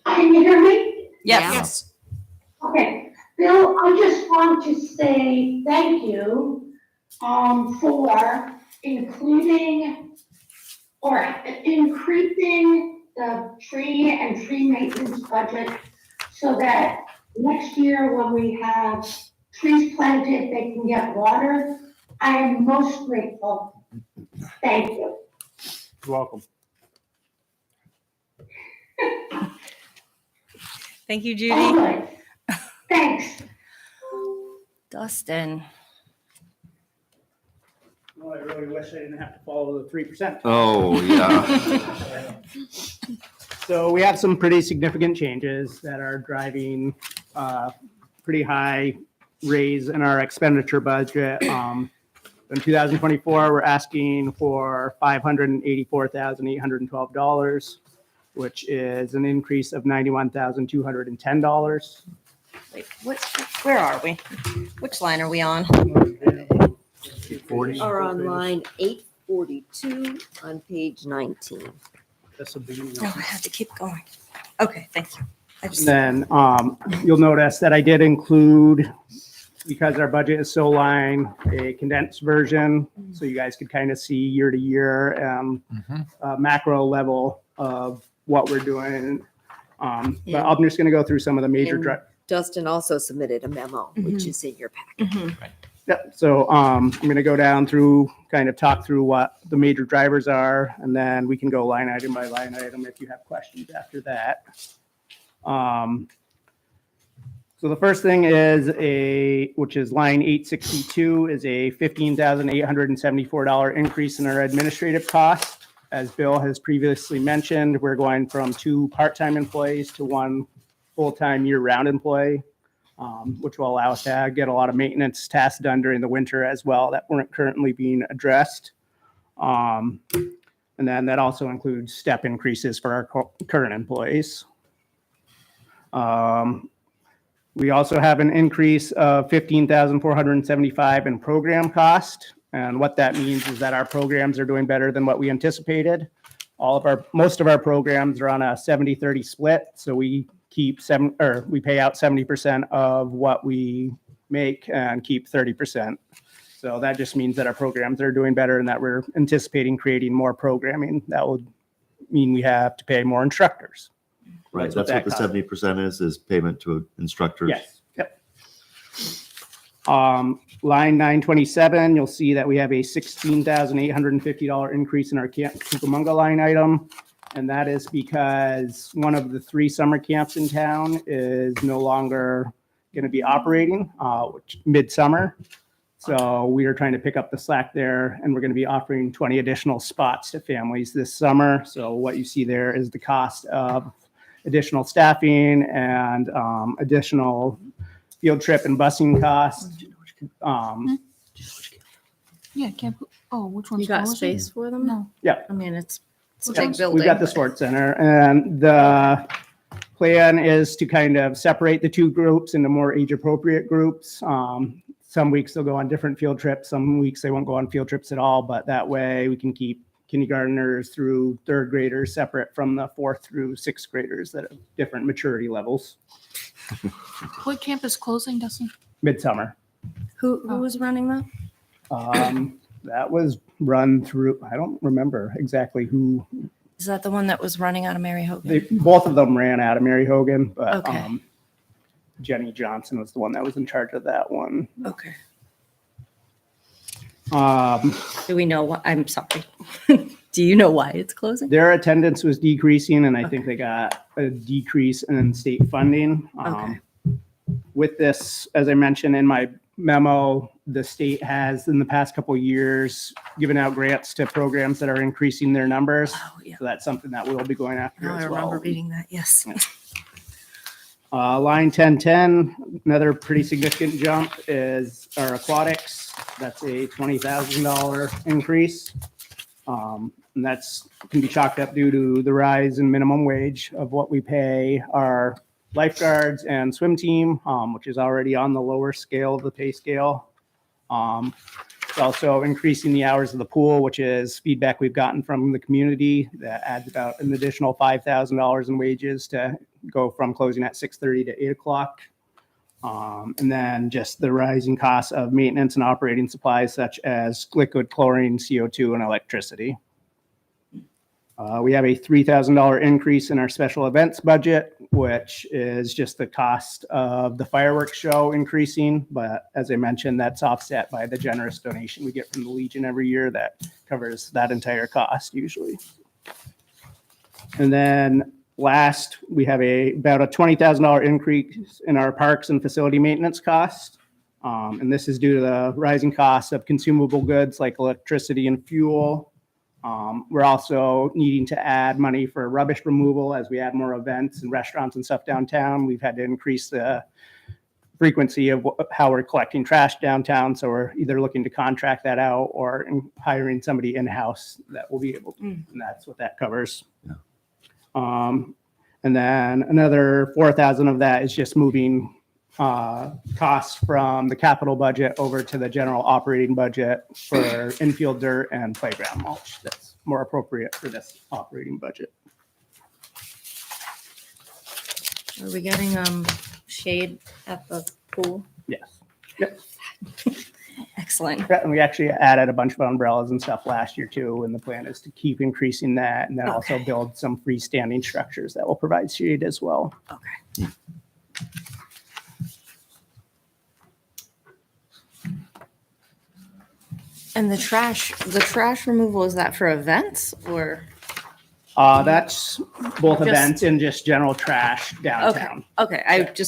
Speaker 10: can you hear me?
Speaker 3: Yes.
Speaker 10: Okay, Bill, I just want to say thank you, for including or increasing the tree and tree maintenance budget so that next year when we have trees planted, they can get water. I am most grateful. Thank you.
Speaker 14: You're welcome.
Speaker 3: Thank you,
Speaker 10: All
Speaker 3: Judy.
Speaker 10: right. Thanks.
Speaker 3: Dustin.
Speaker 14: Well, I really wish I didn't have to follow the 3%.
Speaker 6: Oh, yeah.
Speaker 14: So we have some pretty significant changes that are driving pretty high raise in our expenditure budget. In 2024, we're asking for $584,812, which is an increase of $91,210.
Speaker 3: Wait, where are we? Which line are we on?
Speaker 5: Are on line 842 on page 19.
Speaker 14: That's the beginning.
Speaker 3: No, I had to keep going. Okay, thank you. I just,
Speaker 14: Then you'll notice that I did include, because our budget is so line, a condensed version, so you guys could kind of see year to year macro level of what we're doing. But I'm just going to go through some of the major.
Speaker 5: And Dustin also submitted a memo, which is in your packet.
Speaker 14: Yep. So I'm going to go down through, kind of talk through what the major drivers are, and then we can go line item by line item if you have questions after that. So the first thing is which is line 862, is a $15,874 increase in our administrative cost. As Bill has previously mentioned, we're going from 2 part-time employees to 1 full-time year-round employee, which will allow us to get a lot of maintenance tasks done during the winter as well that weren't currently being addressed. And then that also includes step increases for our current employees. We also have an increase of $15,475 in program cost. And what that means is that our programs are doing better than what we anticipated. Most of our programs are on a 70-30 split. So we pay out 70% of what we make and keep 30%. So that just means that our programs are doing better and that we're anticipating creating more programming. That would mean we have to pay more instructors.
Speaker 13: Right, that's what the 70% is payment to instructors.
Speaker 14: Yes, yep. Line 927, you'll see that we have a $16,850 increase in our Camp Cucamonga line item. And that is because one of the 3 summer camps in town is no longer going to be operating midsummer. So we are trying to pick up the slack there, and we're going to be offering 20 additional spots to families this summer. So what you see there is the cost of additional staffing and additional field trip and busing costs.
Speaker 1: Yeah, camp. Oh, which one's
Speaker 3: you got
Speaker 1: closing?
Speaker 3: space for them?
Speaker 1: No.
Speaker 14: Yeah.
Speaker 3: I mean, it's a
Speaker 1: Okay.
Speaker 3: big building.
Speaker 14: We've got the sports center, and the plan is to kind of separate the 2 groups into more age-appropriate groups. Some weeks they'll go on different field trips. Some weeks they won't go on field trips at all, but that way we can keep kindergartners through 3rd graders separate from the 4th through 6th graders that have different maturity levels.
Speaker 1: What camp is closing, Dustin?
Speaker 14: Midsummer.
Speaker 3: Who was running that?
Speaker 14: That was run through, I don't remember exactly who.
Speaker 3: Is that the one that was running out of Mary Hogan?
Speaker 14: Both of them ran out of Mary Hogan, but
Speaker 3: Okay.
Speaker 14: Jenny Johnson was the one that was in charge of that one.
Speaker 3: Okay.
Speaker 14: Um,
Speaker 3: Do we know what? I'm sorry. Do you know why it's closing?
Speaker 14: Their attendance was decreasing, and I think they got a decrease in state funding.
Speaker 3: Okay.
Speaker 14: With this, as I mentioned in my memo, the state has in the past couple of years given out grants to programs that are increasing their numbers.
Speaker 3: Oh, yeah.
Speaker 14: So that's something that we'll be going after
Speaker 3: Now I
Speaker 14: as
Speaker 3: remember
Speaker 14: well.
Speaker 3: reading that. Yes.
Speaker 14: Line 1010, another pretty significant jump is our aquatics. That's a $20,000 increase. And that's can be chalked up due to the rise in minimum wage of what we pay our lifeguards and swim team, which is already on the lower scale of the pay scale. It's also increasing the hours of the pool, which is feedback we've gotten from the community that adds about an additional $5,000 in wages to go from closing at 6:30 to 8 o'clock. And then just the rising costs of maintenance and operating supplies such as liquid chlorine, CO2, and electricity. We have a $3,000 increase in our special events budget, which is just the cost of the fireworks show increasing. But as I mentioned, that's offset by the generous donation we get from the Legion every year that covers that entire cost usually. And then last, we have about a $20,000 increase in our parks and facility maintenance cost. And this is due to the rising costs of consumable goods like electricity and fuel. We're also needing to add money for rubbish removal as we add more events and restaurants and stuff downtown. We've had to increase the frequency of how we're collecting trash downtown. So we're either looking to contract that out or hiring somebody in-house that will be able to, and that's what that covers.
Speaker 6: Yeah.
Speaker 14: And then another 4,000 of that is just moving costs from the capital budget over to the general operating budget for infield dirt and playground mulch. That's more appropriate for this operating budget.
Speaker 3: Are we getting shade at the pool?
Speaker 14: Yes. Yep.
Speaker 3: Excellent.
Speaker 14: Yeah, and we actually added a bunch of umbrellas and stuff last year too, and the plan is to keep increasing that and then also build some freestanding structures that will provide shade as well.
Speaker 3: Okay. And the trash removal, is that for events or?
Speaker 14: That's both
Speaker 3: Just-
Speaker 14: events and just general trash downtown.
Speaker 3: Okay,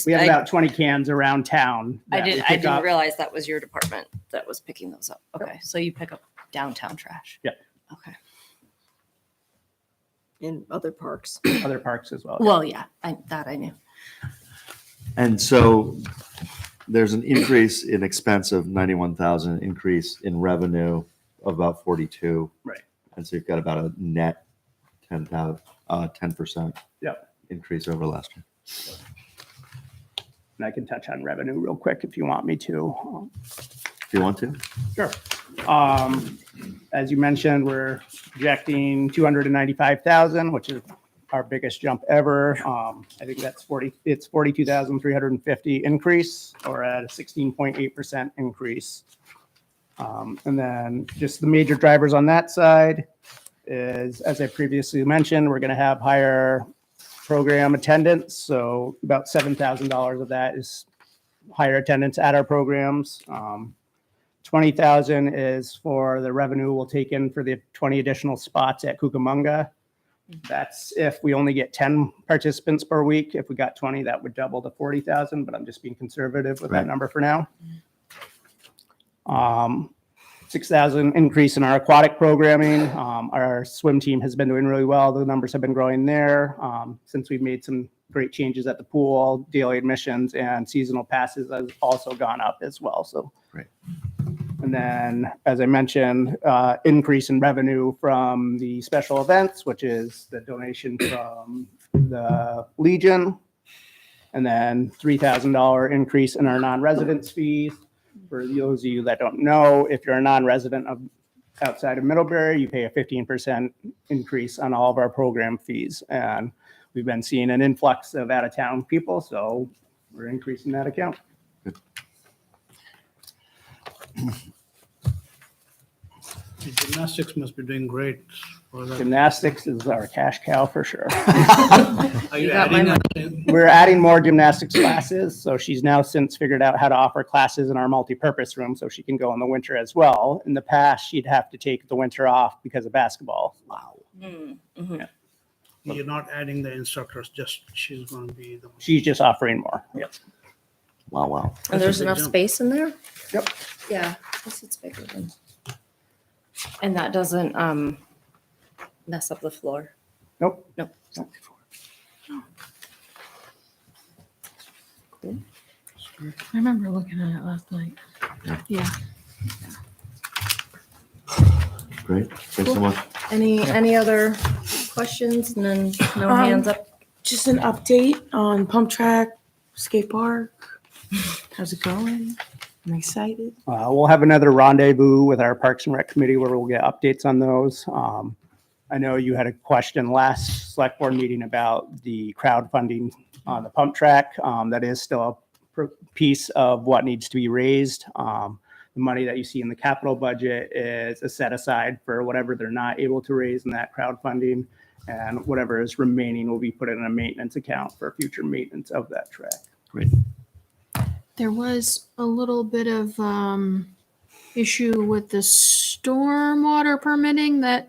Speaker 14: We have about 20 cans around town.
Speaker 3: I
Speaker 14: that we
Speaker 3: didn't
Speaker 14: pick up.
Speaker 3: realize that was your department that was picking those up. Okay, so you pick up downtown trash.
Speaker 14: Yep.
Speaker 3: Okay.
Speaker 5: In other parks.
Speaker 14: Other parks as well.
Speaker 3: Well, yeah, I knew.
Speaker 13: And so there's an increase in expense of 91,000, increase in revenue of about 42.
Speaker 14: Right.
Speaker 13: And so you've got about a net 10%
Speaker 14: Yep.
Speaker 13: increase over last year.
Speaker 14: And I can touch on revenue real quick if you want me to.
Speaker 13: If you want to.
Speaker 14: Sure. As you mentioned, we're projecting 295,000, which is our biggest jump ever. I think it's 42,350 increase, or at a 16.8% increase. And then just the major drivers on that side is, as I previously mentioned, we're going to have higher program attendance. So about $7,000 of that is higher attendance at our programs. 20,000 is for the revenue we'll take in for the 20 additional spots at Cucamonga. That's if we only get 10 participants per week. If we got 20, that would double to 40,000, but I'm just being conservative with that number for now. 6,000 increase in our aquatic programming. Our swim team has been doing really well. The numbers have been growing there since we've made some great changes at the pool. Daily admissions and seasonal passes has also gone up as well. So
Speaker 13: Great.
Speaker 14: And then, as I mentioned, increase in revenue from the special events, which is the donation from the Legion. And then $3,000 increase in our non-residence fees. For those of you that don't know, if you're a non-resident of outside of Middlebury, you pay a 15% increase on all of our program fees. And we've been seeing an influx of out-of-town people, so we're increasing that account.
Speaker 4: The gymnastics must be doing great. for that.
Speaker 14: Gymnastics is our cash cow for sure.
Speaker 4: Are you
Speaker 3: You got my
Speaker 4: adding
Speaker 3: money.
Speaker 4: anything?
Speaker 14: We're adding more gymnastics classes. So she's now since figured out how to offer classes in our multi-purpose room so she can go in the winter as well. In the past, she'd have to take the winter off because of basketball. Wow.
Speaker 3: Mm-hmm.
Speaker 4: You're not adding the instructors, just she's going to be the.
Speaker 14: She's just offering more. Yep.
Speaker 13: Wow, wow.
Speaker 3: And there's
Speaker 4: That's a big
Speaker 3: enough
Speaker 4: jump.
Speaker 3: space in there?
Speaker 14: Yep.
Speaker 3: Yeah, I guess it's bigger than. And that doesn't mess up the floor?
Speaker 14: Nope.
Speaker 3: Nope.
Speaker 1: I remember looking at it last night. Yeah.
Speaker 13: Great. Thanks so much.
Speaker 3: Any other questions? And then no hands up?
Speaker 15: Just an update on pump track, skate park. How's it going? I'm excited.
Speaker 14: We'll have another rendezvous with our Parks and Rec Committee where we'll get updates on those. I know you had a question last select board meeting about the crowdfunding on the pump track. That is still a piece of what needs to be raised. The money that you see in the capital budget is a set aside for whatever they're not able to raise in that crowdfunding. And whatever is remaining will be put in a maintenance account for future maintenance of that track.
Speaker 13: Great.
Speaker 1: There was a little bit of issue with the stormwater permitting that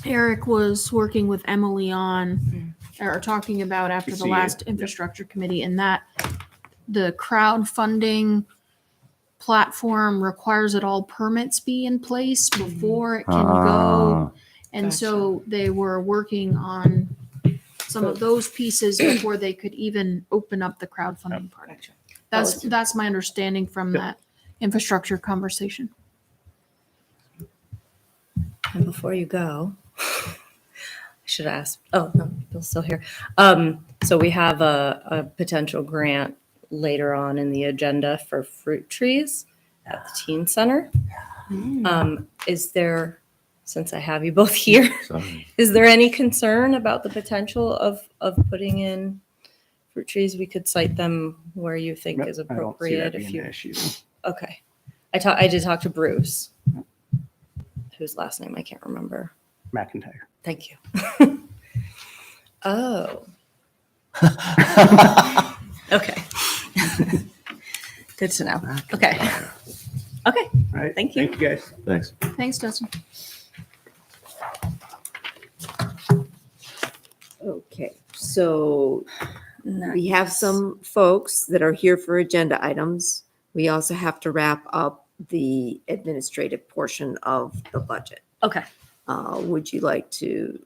Speaker 1: Eric was working with Emily on, or talking about after the last infrastructure committee, and that the crowdfunding platform requires that all permits be in place before it can go. And so they were working on some of those pieces before they could even open up the crowdfunding part. That's my understanding from that infrastructure conversation.
Speaker 3: And before you go, I should ask, oh, no, Bill's still here. So we have a potential grant later on in the agenda for fruit trees at the teen center. Is there, since I have you both here, is there any concern about the potential of putting in fruit trees? We could cite them where you think is appropriate. If you, okay. I did talk to Bruce, whose last name I can't remember.
Speaker 14: McIntyre.
Speaker 3: Thank you. Oh. Okay. Good to know. Okay. Okay.
Speaker 14: All right.
Speaker 3: Thank you.
Speaker 14: Thank you, guys.
Speaker 13: Thanks.
Speaker 1: Thanks, Dustin.
Speaker 5: Okay, so we have some folks that are here for agenda items. We also have to wrap up the administrative portion of the budget.
Speaker 3: Okay.
Speaker 5: Would you like to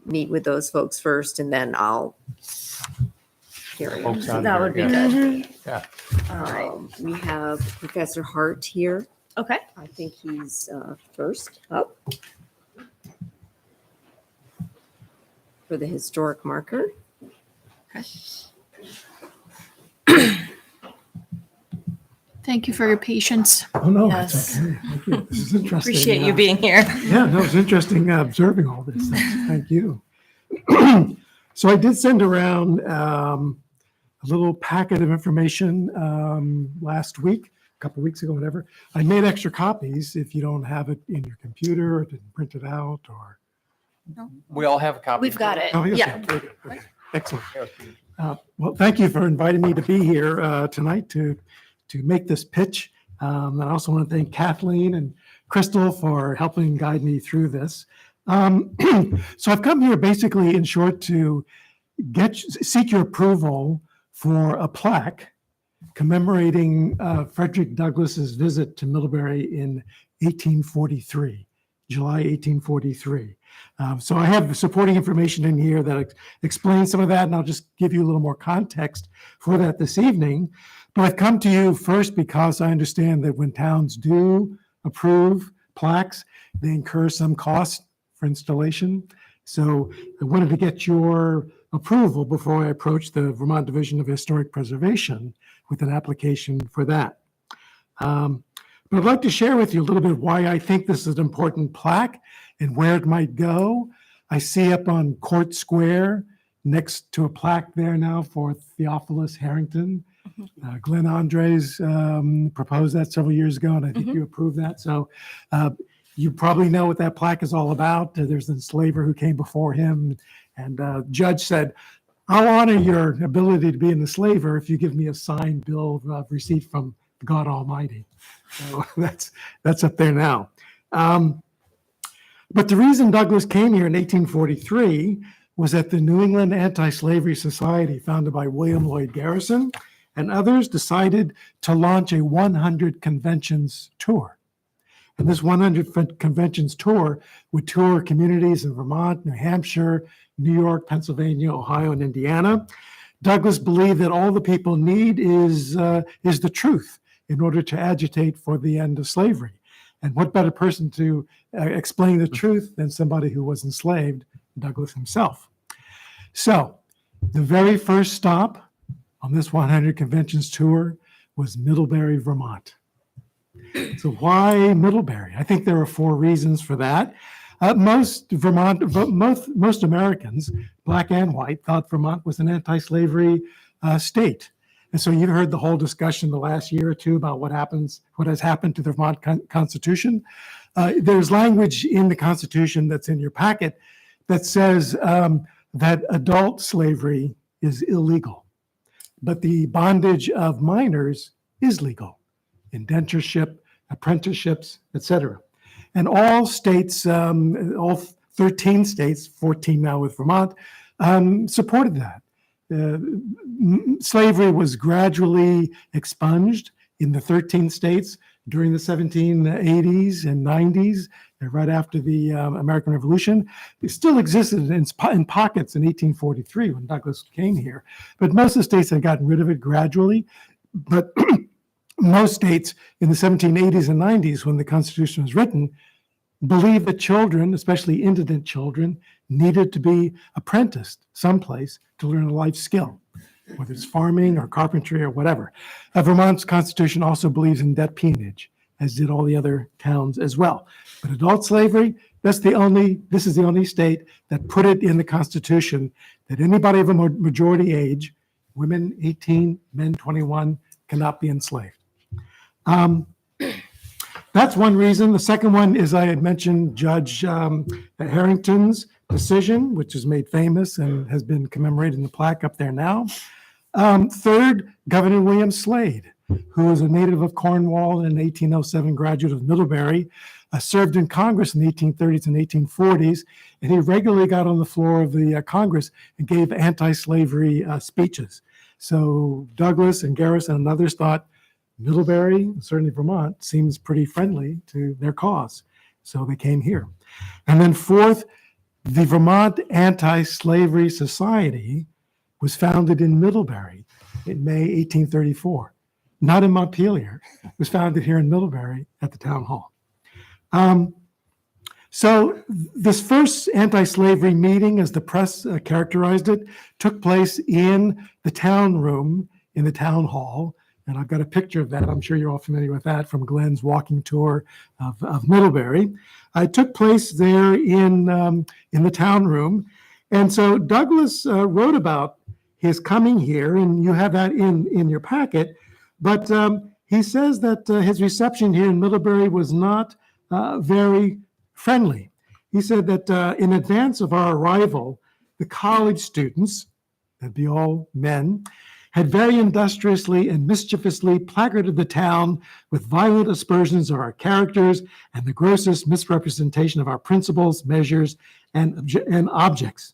Speaker 5: meet with those folks first, and then I'll carry on?
Speaker 12: Folks on
Speaker 3: That
Speaker 12: here,
Speaker 3: would be
Speaker 12: yeah.
Speaker 3: good.
Speaker 12: Yeah.
Speaker 3: All right.
Speaker 5: We have Professor Hart here.
Speaker 3: Okay.
Speaker 5: I think he's first up for the historic marker.
Speaker 1: Thank you for your patience.
Speaker 2: Oh, no,
Speaker 3: Yes.
Speaker 2: it's okay. Thank you. This is interesting.
Speaker 3: Appreciate you being here.
Speaker 2: Yeah, no, it's interesting observing all this. Thank you. So I did send around a little packet of information last week, a couple weeks ago, whatever. I made extra copies if you don't have it in your computer or didn't print it out or.
Speaker 12: We all have a copy.
Speaker 3: We've got it.
Speaker 2: Oh, yes,
Speaker 3: Yeah.
Speaker 2: very good. Okay. Excellent. Well, thank you for inviting me to be here tonight to make this pitch. And I also want to thank Kathleen and Crystal for helping guide me through this. So I've come here basically, in short, to seek your approval for a plaque commemorating Frederick Douglass's visit to Middlebury in 1843, July 1843. So I have supporting information in here that explains some of that, and I'll just give you a little more context for that this evening. But I've come to you first because I understand that when towns do approve plaques, they incur some cost for installation. So I wanted to get your approval before I approach the Vermont Division of Historic Preservation with an application for that. But I'd like to share with you a little bit why I think this is an important plaque and where it might go. I see up on Court Square, next to a plaque there now for Theophilus Harrington. Glenn Andres proposed that several years ago, and I think you approved that. So you probably know what that plaque is all about. There's an enslaver who came before him, and the judge said, I'll honor your ability to be an enslaver if you give me a signed bill of receipt from God Almighty. So that's up there now. But the reason Douglass came here in 1843 was that the New England Anti-Slavery Society, founded by William Lloyd Garrison and others, decided to launch a 100 conventions tour. And this 100 conventions tour would tour communities in Vermont, New Hampshire, New York, Pennsylvania, Ohio, and Indiana. Douglass believed that all the people need is the truth in order to agitate for the end of slavery. And what better person to explain the truth than somebody who was enslaved, Douglass himself. So the very first stop on this 100 conventions tour was Middlebury, Vermont. So why Middlebury? I think there are 4 reasons for that. Most Americans, black and white, thought Vermont was an anti-slavery state. And so you've heard the whole discussion the last year or two about what has happened to the Vermont Constitution. There's language in the Constitution that's in your packet that says that adult slavery is illegal, but the bondage of minors is legal.
Speaker 16: indentureship, apprenticeships, etc. And all states, all 13 states, 14 now with Vermont, supported that. Slavery was gradually expunged in the 13 states during the 1780s and 90s, right after the American Revolution. It still existed in pockets in 1843 when Douglas came here, but most of the states had gotten rid of it gradually. But most states in the 1780s and 90s, when the Constitution was written, believed that children, especially indigent children, needed to be apprenticed someplace to learn a life skill, whether it's farming or carpentry or whatever. Vermont's Constitution also believes in debt peonage, as did all the other towns as well. But adult slavery, this is the only state that put it in the Constitution that anybody of a majority age, women 18, men 21, cannot be enslaved. That's one reason. The second one is I had mentioned Judge Harrington's decision, which is made famous and has been commemorated in the plaque up there now. Third, Governor William Slade, who was a native of Cornwall and an 1807 graduate of Middlebury, served in Congress in the 1830s and 1840s, and he regularly got on the floor of the Congress and gave anti-slavery speeches. So Douglas and Garrison and others thought Middlebury, certainly Vermont, seems pretty friendly to their cause. So they came here. And then fourth, the Vermont Anti-Slavery Society was founded in Middlebury in May 1834, not in Montpelier. It was founded here in Middlebury at the town hall. So this first anti-slavery meeting, as the press characterized it, took place in the town room in the town hall. And I've got a picture of that. I'm sure you're all familiar with that from Glenn's walking tour of Middlebury. It took place there in the town room. And so Douglas wrote about his coming here, and you have that in your packet. But he says that his reception here in Middlebury was not very friendly. He said that in advance of our arrival, the college students, that'd be all men, had very industriously and mischievously placarded the town with violent aspersions of our characters and the grossest misrepresentation of our principles, measures, and objects.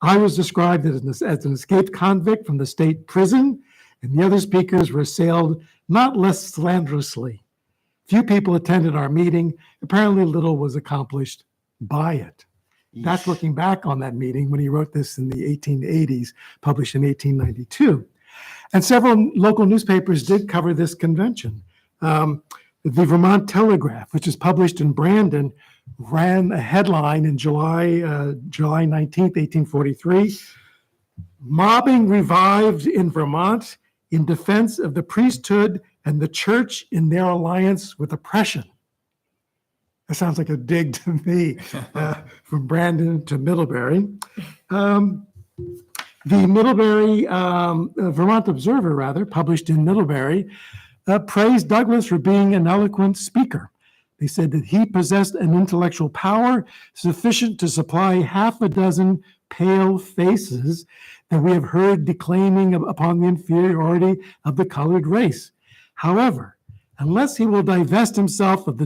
Speaker 16: I was described as an escaped convict from the state prison, and the other speakers were assailed not less slanderously. Few people attended our meeting. Apparently little was accomplished by it. That's looking back on that meeting when he wrote this in the 1880s, published in 1892. And several local newspapers did cover this convention. The Vermont Telegraph, which is published in Brandon, ran a headline in July 19th, 1843, "Mobbing revived in Vermont in defense of the priesthood and the church in their alliance with oppression." That sounds like a dig to me, from Brandon to Middlebury. The Middlebury, Vermont Observer, published in Middlebury, praised Douglas for being an eloquent speaker. They said that he possessed an intellectual power sufficient to supply half a dozen pale faces that we have heard declaiming upon the inferiority of the colored race. However, unless he will divest himself of the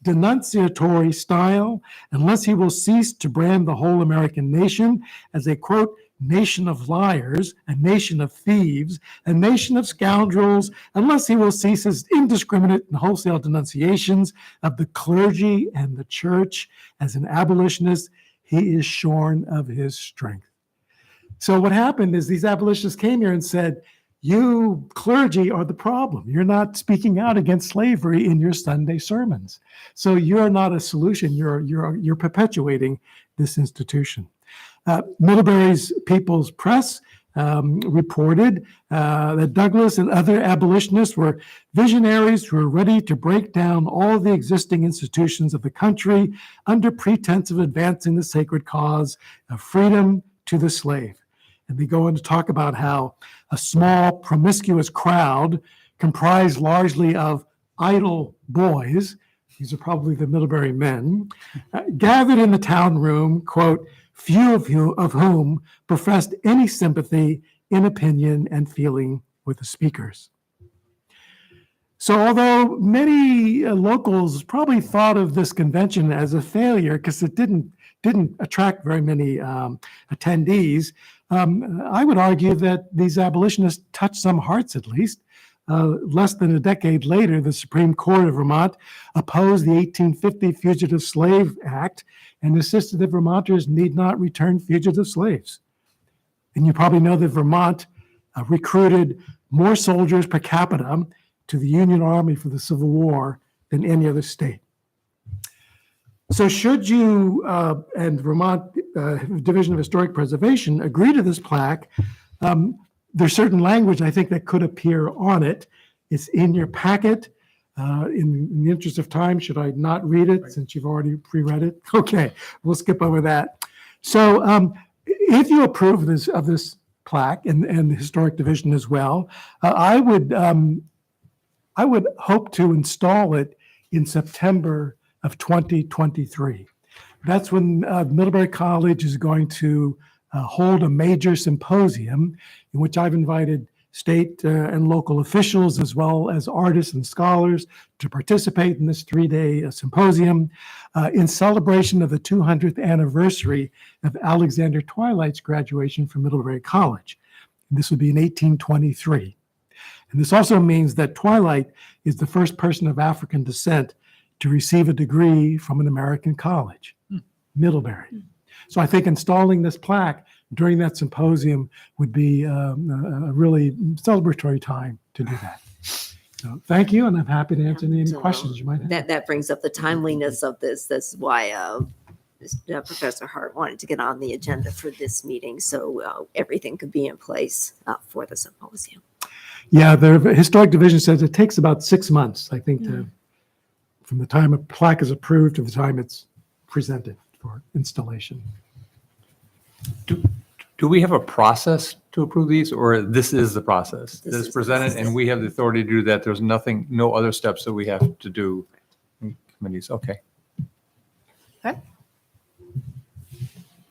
Speaker 16: denunciatory style, unless he will cease to brand the whole American nation as a, quote, nation of liars, a nation of thieves, a nation of scoundrels, unless he will cease his indiscriminate and wholesale denunciations of the clergy and the church as an abolitionist, he is shorn of his strength. So what happened is these abolitionists came here and said, you clergy are the problem. You're not speaking out against slavery in your Sunday sermons. So you're not a solution. You're perpetuating this institution. Middlebury's People's Press reported that Douglas and other abolitionists were visionaries who were ready to break down all the existing institutions of the country under pretense of advancing the sacred cause of freedom to the slave. And they go on to talk about how a small, promiscuous crowd comprised largely of idle boys, these are probably the Middlebury men, gathered in the town room, quote, few of whom professed any sympathy in opinion and feeling with the speakers. So although many locals probably thought of this convention as a failure because it didn't attract very many attendees, I would argue that these abolitionists touched some hearts at least. Less than a decade later, the Supreme Court of Vermont opposed the 1850 Fugitive Slave Act and insisted that Vermonters need not return fugitive slaves. And you probably know that Vermont recruited more soldiers per capita to the Union Army for the Civil War than any other state. So should you and Vermont Division of Historic Preservation agree to this plaque, there's certain language I think that could appear on it. It's in your packet. In the interest of time, should I not read it since you've already pre-read it? Okay, we'll skip over that. So if you approve of this plaque and the Historic Division as well, I would hope to install it in September of 2023. That's when Middlebury College is going to hold a major symposium in which I've invited state and local officials as well as artists and scholars to participate in this 3-day symposium in celebration of the 200th anniversary of Alexander Twilight's graduation from Middlebury College. And this would be in 1823. And this also means that Twilight is the first person of African descent to receive a degree from an American college, Middlebury. So I think installing this plaque during that symposium would be a really celebratory time to do that. So thank you, and I'm happy to answer any questions you might have.
Speaker 5: That brings up the timeliness of this. That's why Professor Hart wanted to get on the agenda for this meeting, so everything could be in place for the symposium.
Speaker 16: Yeah, the Historic Division says it takes about 6 months, I think, from the time a plaque is approved to the time it's presented for installation.
Speaker 12: Do we have a process to approve these, or this is the process? This is presented and we have the authority to do that. There's nothing, no other steps that we have to do in committees. Okay.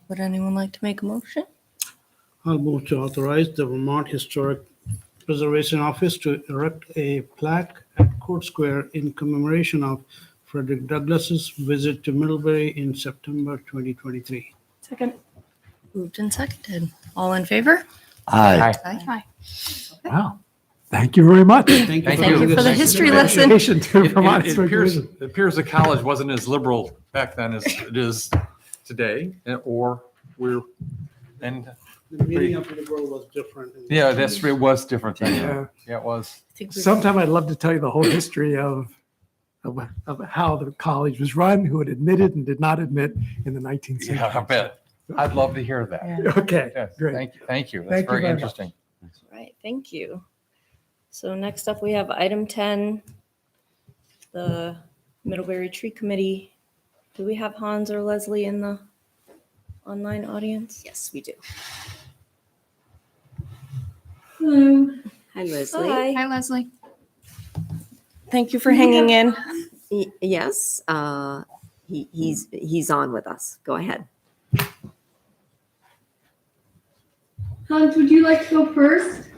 Speaker 3: Would anyone like to make a motion?
Speaker 4: I'll move to authorize the Vermont Historic Preservation Office to erect a plaque at Court Square in commemoration of Frederick Douglass's visit to Middlebury in September 2023.
Speaker 3: Second. Moved and seconded. All in favor?
Speaker 13: Aye.
Speaker 3: Aye.
Speaker 16: Wow. Thank you very much.
Speaker 4: Thank you.
Speaker 3: Thank you for the history lesson.
Speaker 16: Dedication to Vermont
Speaker 12: It
Speaker 16: Historic
Speaker 12: appears,
Speaker 16: Division.
Speaker 12: it appears the college wasn't as liberal back then as it is today, or and
Speaker 4: The meaning of the world was different.
Speaker 12: yeah, it was different then.
Speaker 16: Yeah.
Speaker 12: Yeah, it was.
Speaker 16: Sometime I'd love to tell you the whole history of how the college was run, who it admitted and did not admit in the 19th century.
Speaker 12: Yeah, I bet. I'd love to hear that.
Speaker 16: Okay,
Speaker 12: Yes,
Speaker 16: great.
Speaker 12: Thank you. Thank you.
Speaker 16: Thank
Speaker 12: That's
Speaker 16: you
Speaker 12: very
Speaker 16: very much.
Speaker 12: interesting.
Speaker 3: Right, thank you. So next up, we have item 10, the Middlebury Tree Committee. Do we have Hans or Leslie in the online audience?
Speaker 5: Yes, we do.
Speaker 3: Hello.
Speaker 5: Hi, Leslie.
Speaker 3: Hi.
Speaker 1: Leslie.
Speaker 3: Thank you for hanging in.
Speaker 5: Yes, he's on with us. Go ahead.
Speaker 10: Hans, would you like to go first?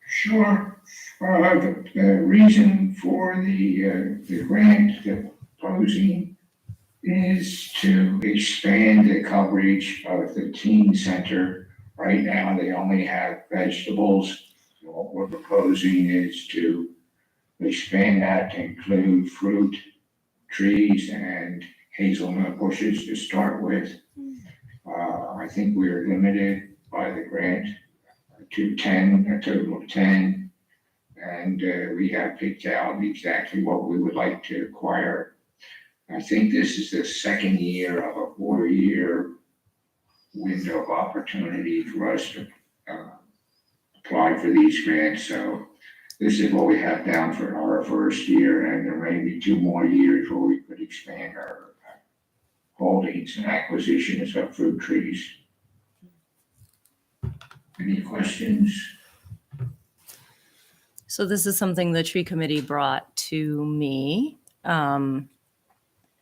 Speaker 17: Sure. The reason for the grant proposing is to expand the coverage of the teen center. Right now, they only have vegetables. So what we're proposing is to expand that to include fruit, trees, and hazelnut bushes to start with. I think we're limited by the grant to 10, a total of 10. And we have picked out exactly what we would like to acquire. I think this is the second year of a 4-year window of opportunity for us to apply for these grants. So this is what we have down for our first year, and there may be 2 more years where we could expand our holdings and acquisitions of fruit trees. Any questions?
Speaker 3: So this is something the tree committee brought to me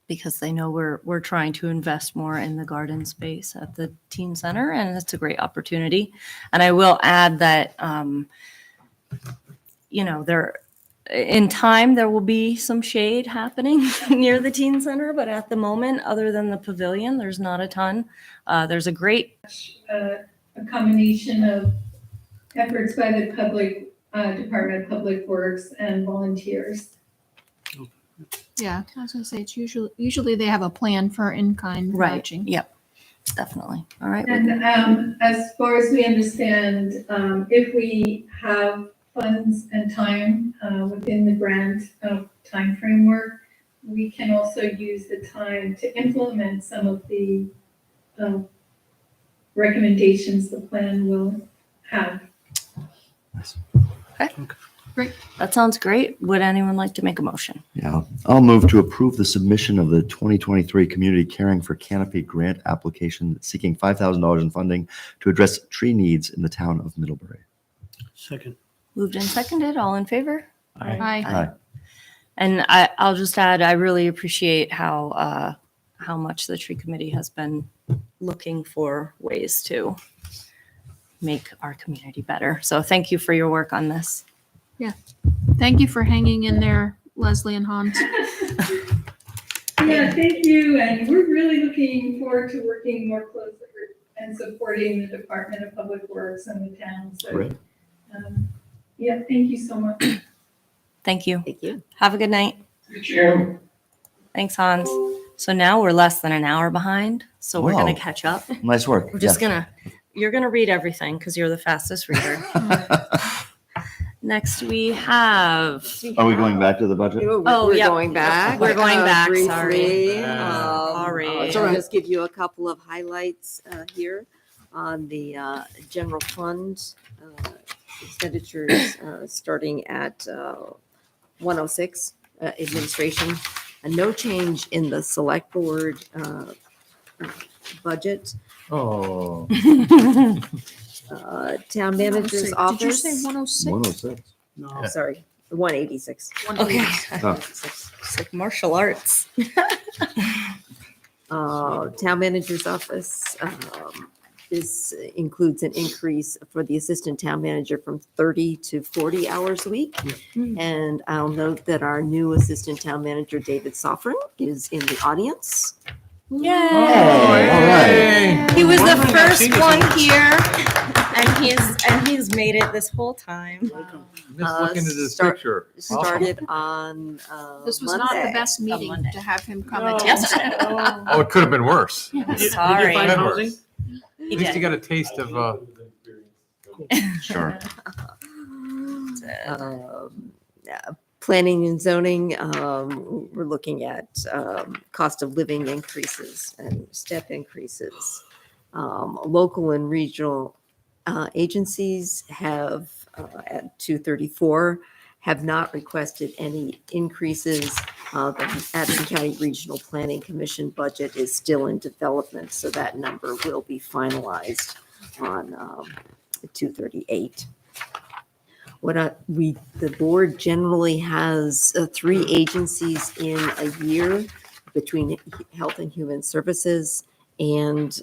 Speaker 3: because they know we're trying to invest more in the garden space at the teen center, and it's a great opportunity. And I will add that, you know, in time, there will be some shade happening near the teen center, but at the moment, other than the pavilion, there's not a ton. There's a great
Speaker 18: A combination of efforts by the Department of Public Works and volunteers.
Speaker 1: Yeah, I was gonna say, it's usually they have a plan for in-kind
Speaker 3: right.
Speaker 1: matching.
Speaker 3: Yep, definitely. All right.
Speaker 18: And as far as we understand, if we have funds and time within the grant time framework, we can also use the time to implement some of the recommendations the plan will have.
Speaker 3: Okay. Great. That sounds great. Would anyone like to make a motion?
Speaker 13: Yeah, I'll move to approve the submission of the 2023 Community Caring for Canopy Grant application seeking $5,000 in funding to address tree needs in the town of Middlebury.
Speaker 4: Second.
Speaker 3: Moved and seconded. All in favor?
Speaker 1: Aye.
Speaker 13: Aye.
Speaker 3: And I'll just add, I really appreciate how much the tree committee has been looking for ways to make our community better. So thank you for your work on this.
Speaker 1: Yeah. Thank you for hanging in there, Leslie and Hans.
Speaker 18: Yeah, thank you. And we're really looking forward to working more closely and supporting the Department of Public Works and the town. So,
Speaker 13: Great.
Speaker 18: Yeah, thank you so much.
Speaker 3: Thank you.
Speaker 5: Thank you.
Speaker 3: Have a good night.
Speaker 17: Thank you.
Speaker 3: Thanks, Hans. So now we're less than an hour behind. So we're going
Speaker 13: Wow.
Speaker 3: to catch up.
Speaker 13: Nice work.
Speaker 3: We're just
Speaker 13: Yeah.
Speaker 3: you're going to read everything because you're the fastest reader. Next, we have.
Speaker 13: Are we going back to the budget?
Speaker 5: We're
Speaker 3: yep.
Speaker 5: going back.
Speaker 3: We're going back,
Speaker 5: Briefly.
Speaker 3: sorry.
Speaker 5: Sorry.
Speaker 3: Sorry.
Speaker 5: I'll just give you a couple of highlights here on the general fund expenditures, starting at 106, administration. No change in the select board budget.
Speaker 12: Oh.
Speaker 5: Town manager's office.
Speaker 1: Did you say 106?
Speaker 13: 106.
Speaker 5: No, sorry, 186.
Speaker 3: Okay.
Speaker 5: 186.
Speaker 3: It's like martial arts.
Speaker 5: Town manager's office. This includes an increase for the assistant town manager from 30 to 40 hours a week. And I'll note that our new assistant town manager, David Soffren, is in the audience.
Speaker 3: Yay!
Speaker 13: all right.
Speaker 3: He was the first one here, and he's made it this whole time.
Speaker 12: Just looking at this
Speaker 5: start-
Speaker 12: picture.
Speaker 5: Started on
Speaker 1: This was not the
Speaker 5: Monday.
Speaker 1: best meeting
Speaker 3: Monday.
Speaker 1: to have him come
Speaker 15: No.
Speaker 1: attend.
Speaker 3: Yesterday.
Speaker 12: Oh, it could have been worse.
Speaker 3: Sorry.
Speaker 12: find
Speaker 4: housing?
Speaker 3: He
Speaker 12: At least
Speaker 3: did.
Speaker 12: you got a taste of,
Speaker 13: Sure.
Speaker 5: Planning and zoning, we're looking at cost of living increases and step increases. Local and regional agencies have, at 234, have not requested any increases. The Addison County Regional Planning Commission budget is still in development, so that number will be finalized on 238. The board generally has 3 agencies in a year between Health and Human Services and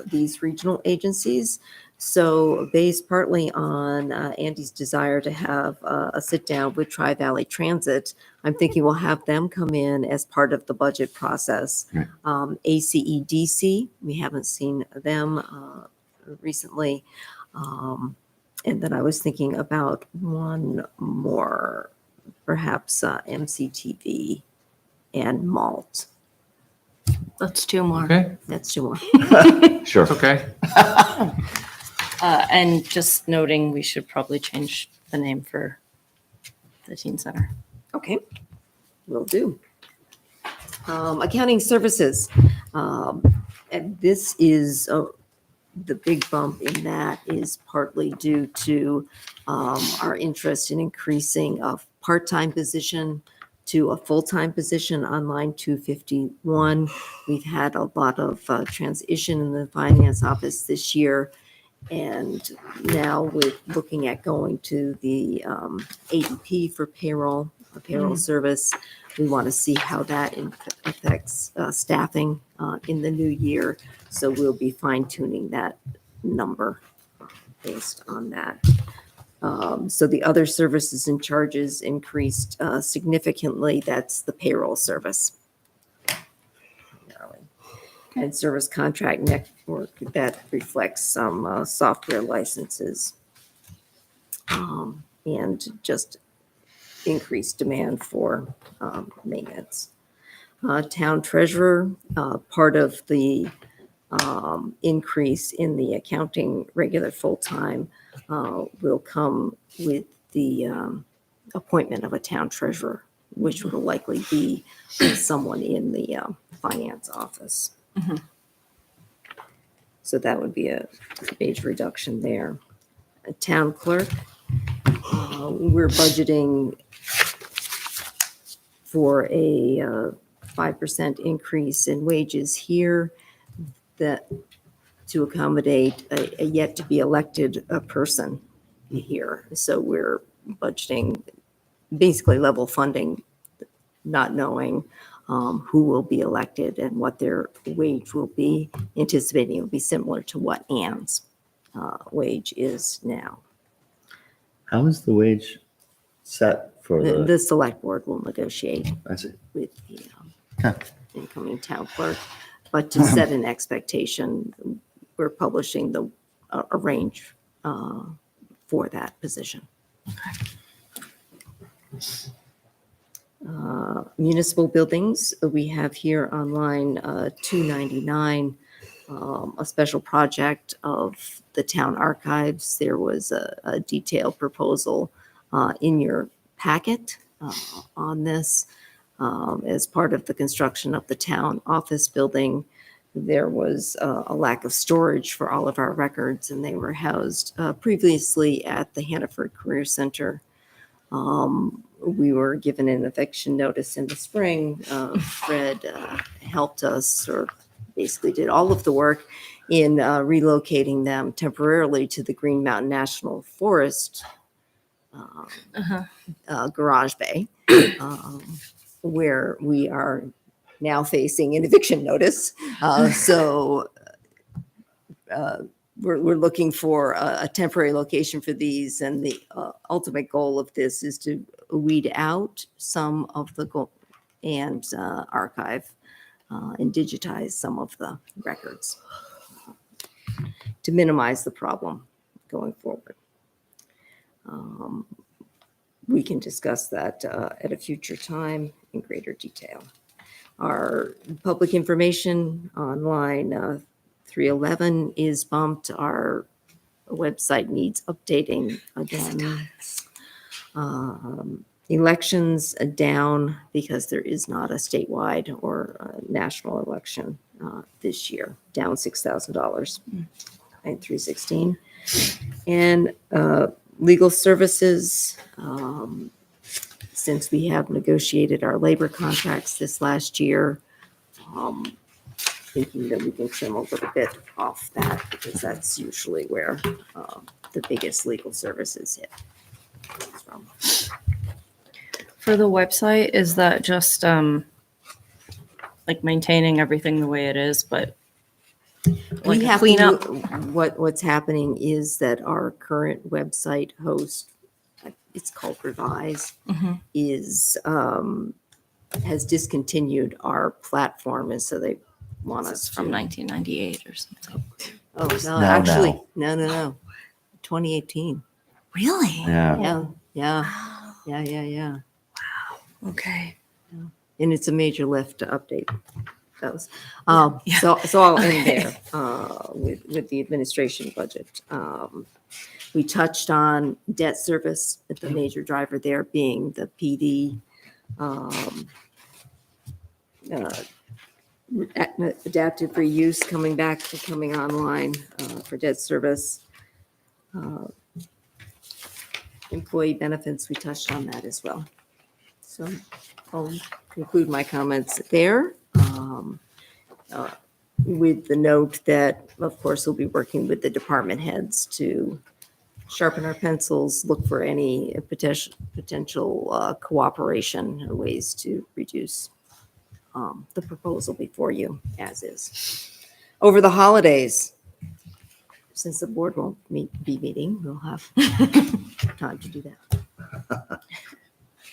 Speaker 5: these regional agencies. So based partly on Andy's desire to have a sit down with Tri-Valley Transit, I'm thinking we'll have them come in as part of the budget process.
Speaker 13: Right.
Speaker 5: ACEDC, we haven't seen them recently. And then I was thinking about one more, perhaps MCTV and MALT.
Speaker 3: That's 2 more.
Speaker 12: okay,
Speaker 5: That's 2 more.
Speaker 13: Sure.
Speaker 12: it's okay.
Speaker 3: And just noting, we should probably change the name for the teen center.
Speaker 5: Okay, will do. Accounting services. And this is, the big bump in that is partly due to our interest in increasing a part-time position to a full-time position on line 251. We've had a lot of transition in the finance office this year. And now we're looking at going to the ADP for payroll, a payroll service. We want to see how that affects staffing in the new year. So we'll be fine tuning that number based on that. So the other services and charges increased significantly. That's the payroll service. And service contract network that reflects some software licenses. And just increased demand for maintenance. Town treasurer, part of the increase in the accounting regular full-time will come with the appointment of a town treasurer, which will likely be someone in the finance office.
Speaker 3: Mhm.
Speaker 5: So that would be a major reduction there. A town clerk, we're budgeting for a 5% increase in wages here that to accommodate a yet to be elected person here. So we're budgeting basically level funding, not knowing who will be elected and what their wage will be, anticipating it will be similar to what Ann's wage is now.
Speaker 13: How is the wage set for
Speaker 5: The select board will negotiate
Speaker 13: I see.
Speaker 5: with the
Speaker 13: Okay.
Speaker 5: incoming town clerk. But to set an expectation, we're publishing a range for that position. Municipal buildings, we have here on line 299, a special project of the town archives. There was a detailed proposal in your packet on this. As part of the construction of the town office building, there was a lack of storage for all of our records, and they were housed previously at the Hannaford Career Center. We were given an eviction notice in the spring. Fred helped us, or basically did all of the work in relocating them temporarily to the Green Mountain National Forest garage bay, where we are now facing an eviction notice. So we're looking for a temporary location for these, and the ultimate goal of this is to weed out some of the and archive and digitize some of the records to minimize the problem going forward. We can discuss that at a future time in greater detail. Our public information on line 311 is bumped. Our website needs updating again. Elections down because there is not a statewide or national election this year, down $6,000 and 316. And legal services, since we have negotiated our labor contracts this last year, thinking that we can trim a little bit off that, because that's usually where the biggest legal services hit from.
Speaker 3: For the website, is that just like maintaining everything the way it is, but like
Speaker 5: We
Speaker 3: a
Speaker 5: have
Speaker 3: cleanup?
Speaker 5: to, what's happening is that our current website host, it's called Revise,
Speaker 3: Mhm.
Speaker 5: is, has discontinued our platform, and so they want us
Speaker 3: It's from
Speaker 5: to.
Speaker 3: 1998 or something.
Speaker 5: Oh,
Speaker 13: It's
Speaker 5: no,
Speaker 13: now.
Speaker 5: actually, no. 2018.
Speaker 3: Really?
Speaker 13: Yeah.
Speaker 5: Yeah.
Speaker 3: Okay.
Speaker 5: And it's a major lift to update those.
Speaker 3: Yeah.
Speaker 5: So I'll end
Speaker 3: Okay.
Speaker 5: there with the administration budget. We touched on debt service, the major driver there being the PD adaptive reuse coming online for debt service. Employee benefits, we touched on that as well. So I'll conclude my comments there. With the note that, of course, we'll be working with the department heads to sharpen our pencils, look for any potential cooperation or ways to reduce the proposal before you as is. Over the holidays, since the board won't be meeting, we'll have time to do that.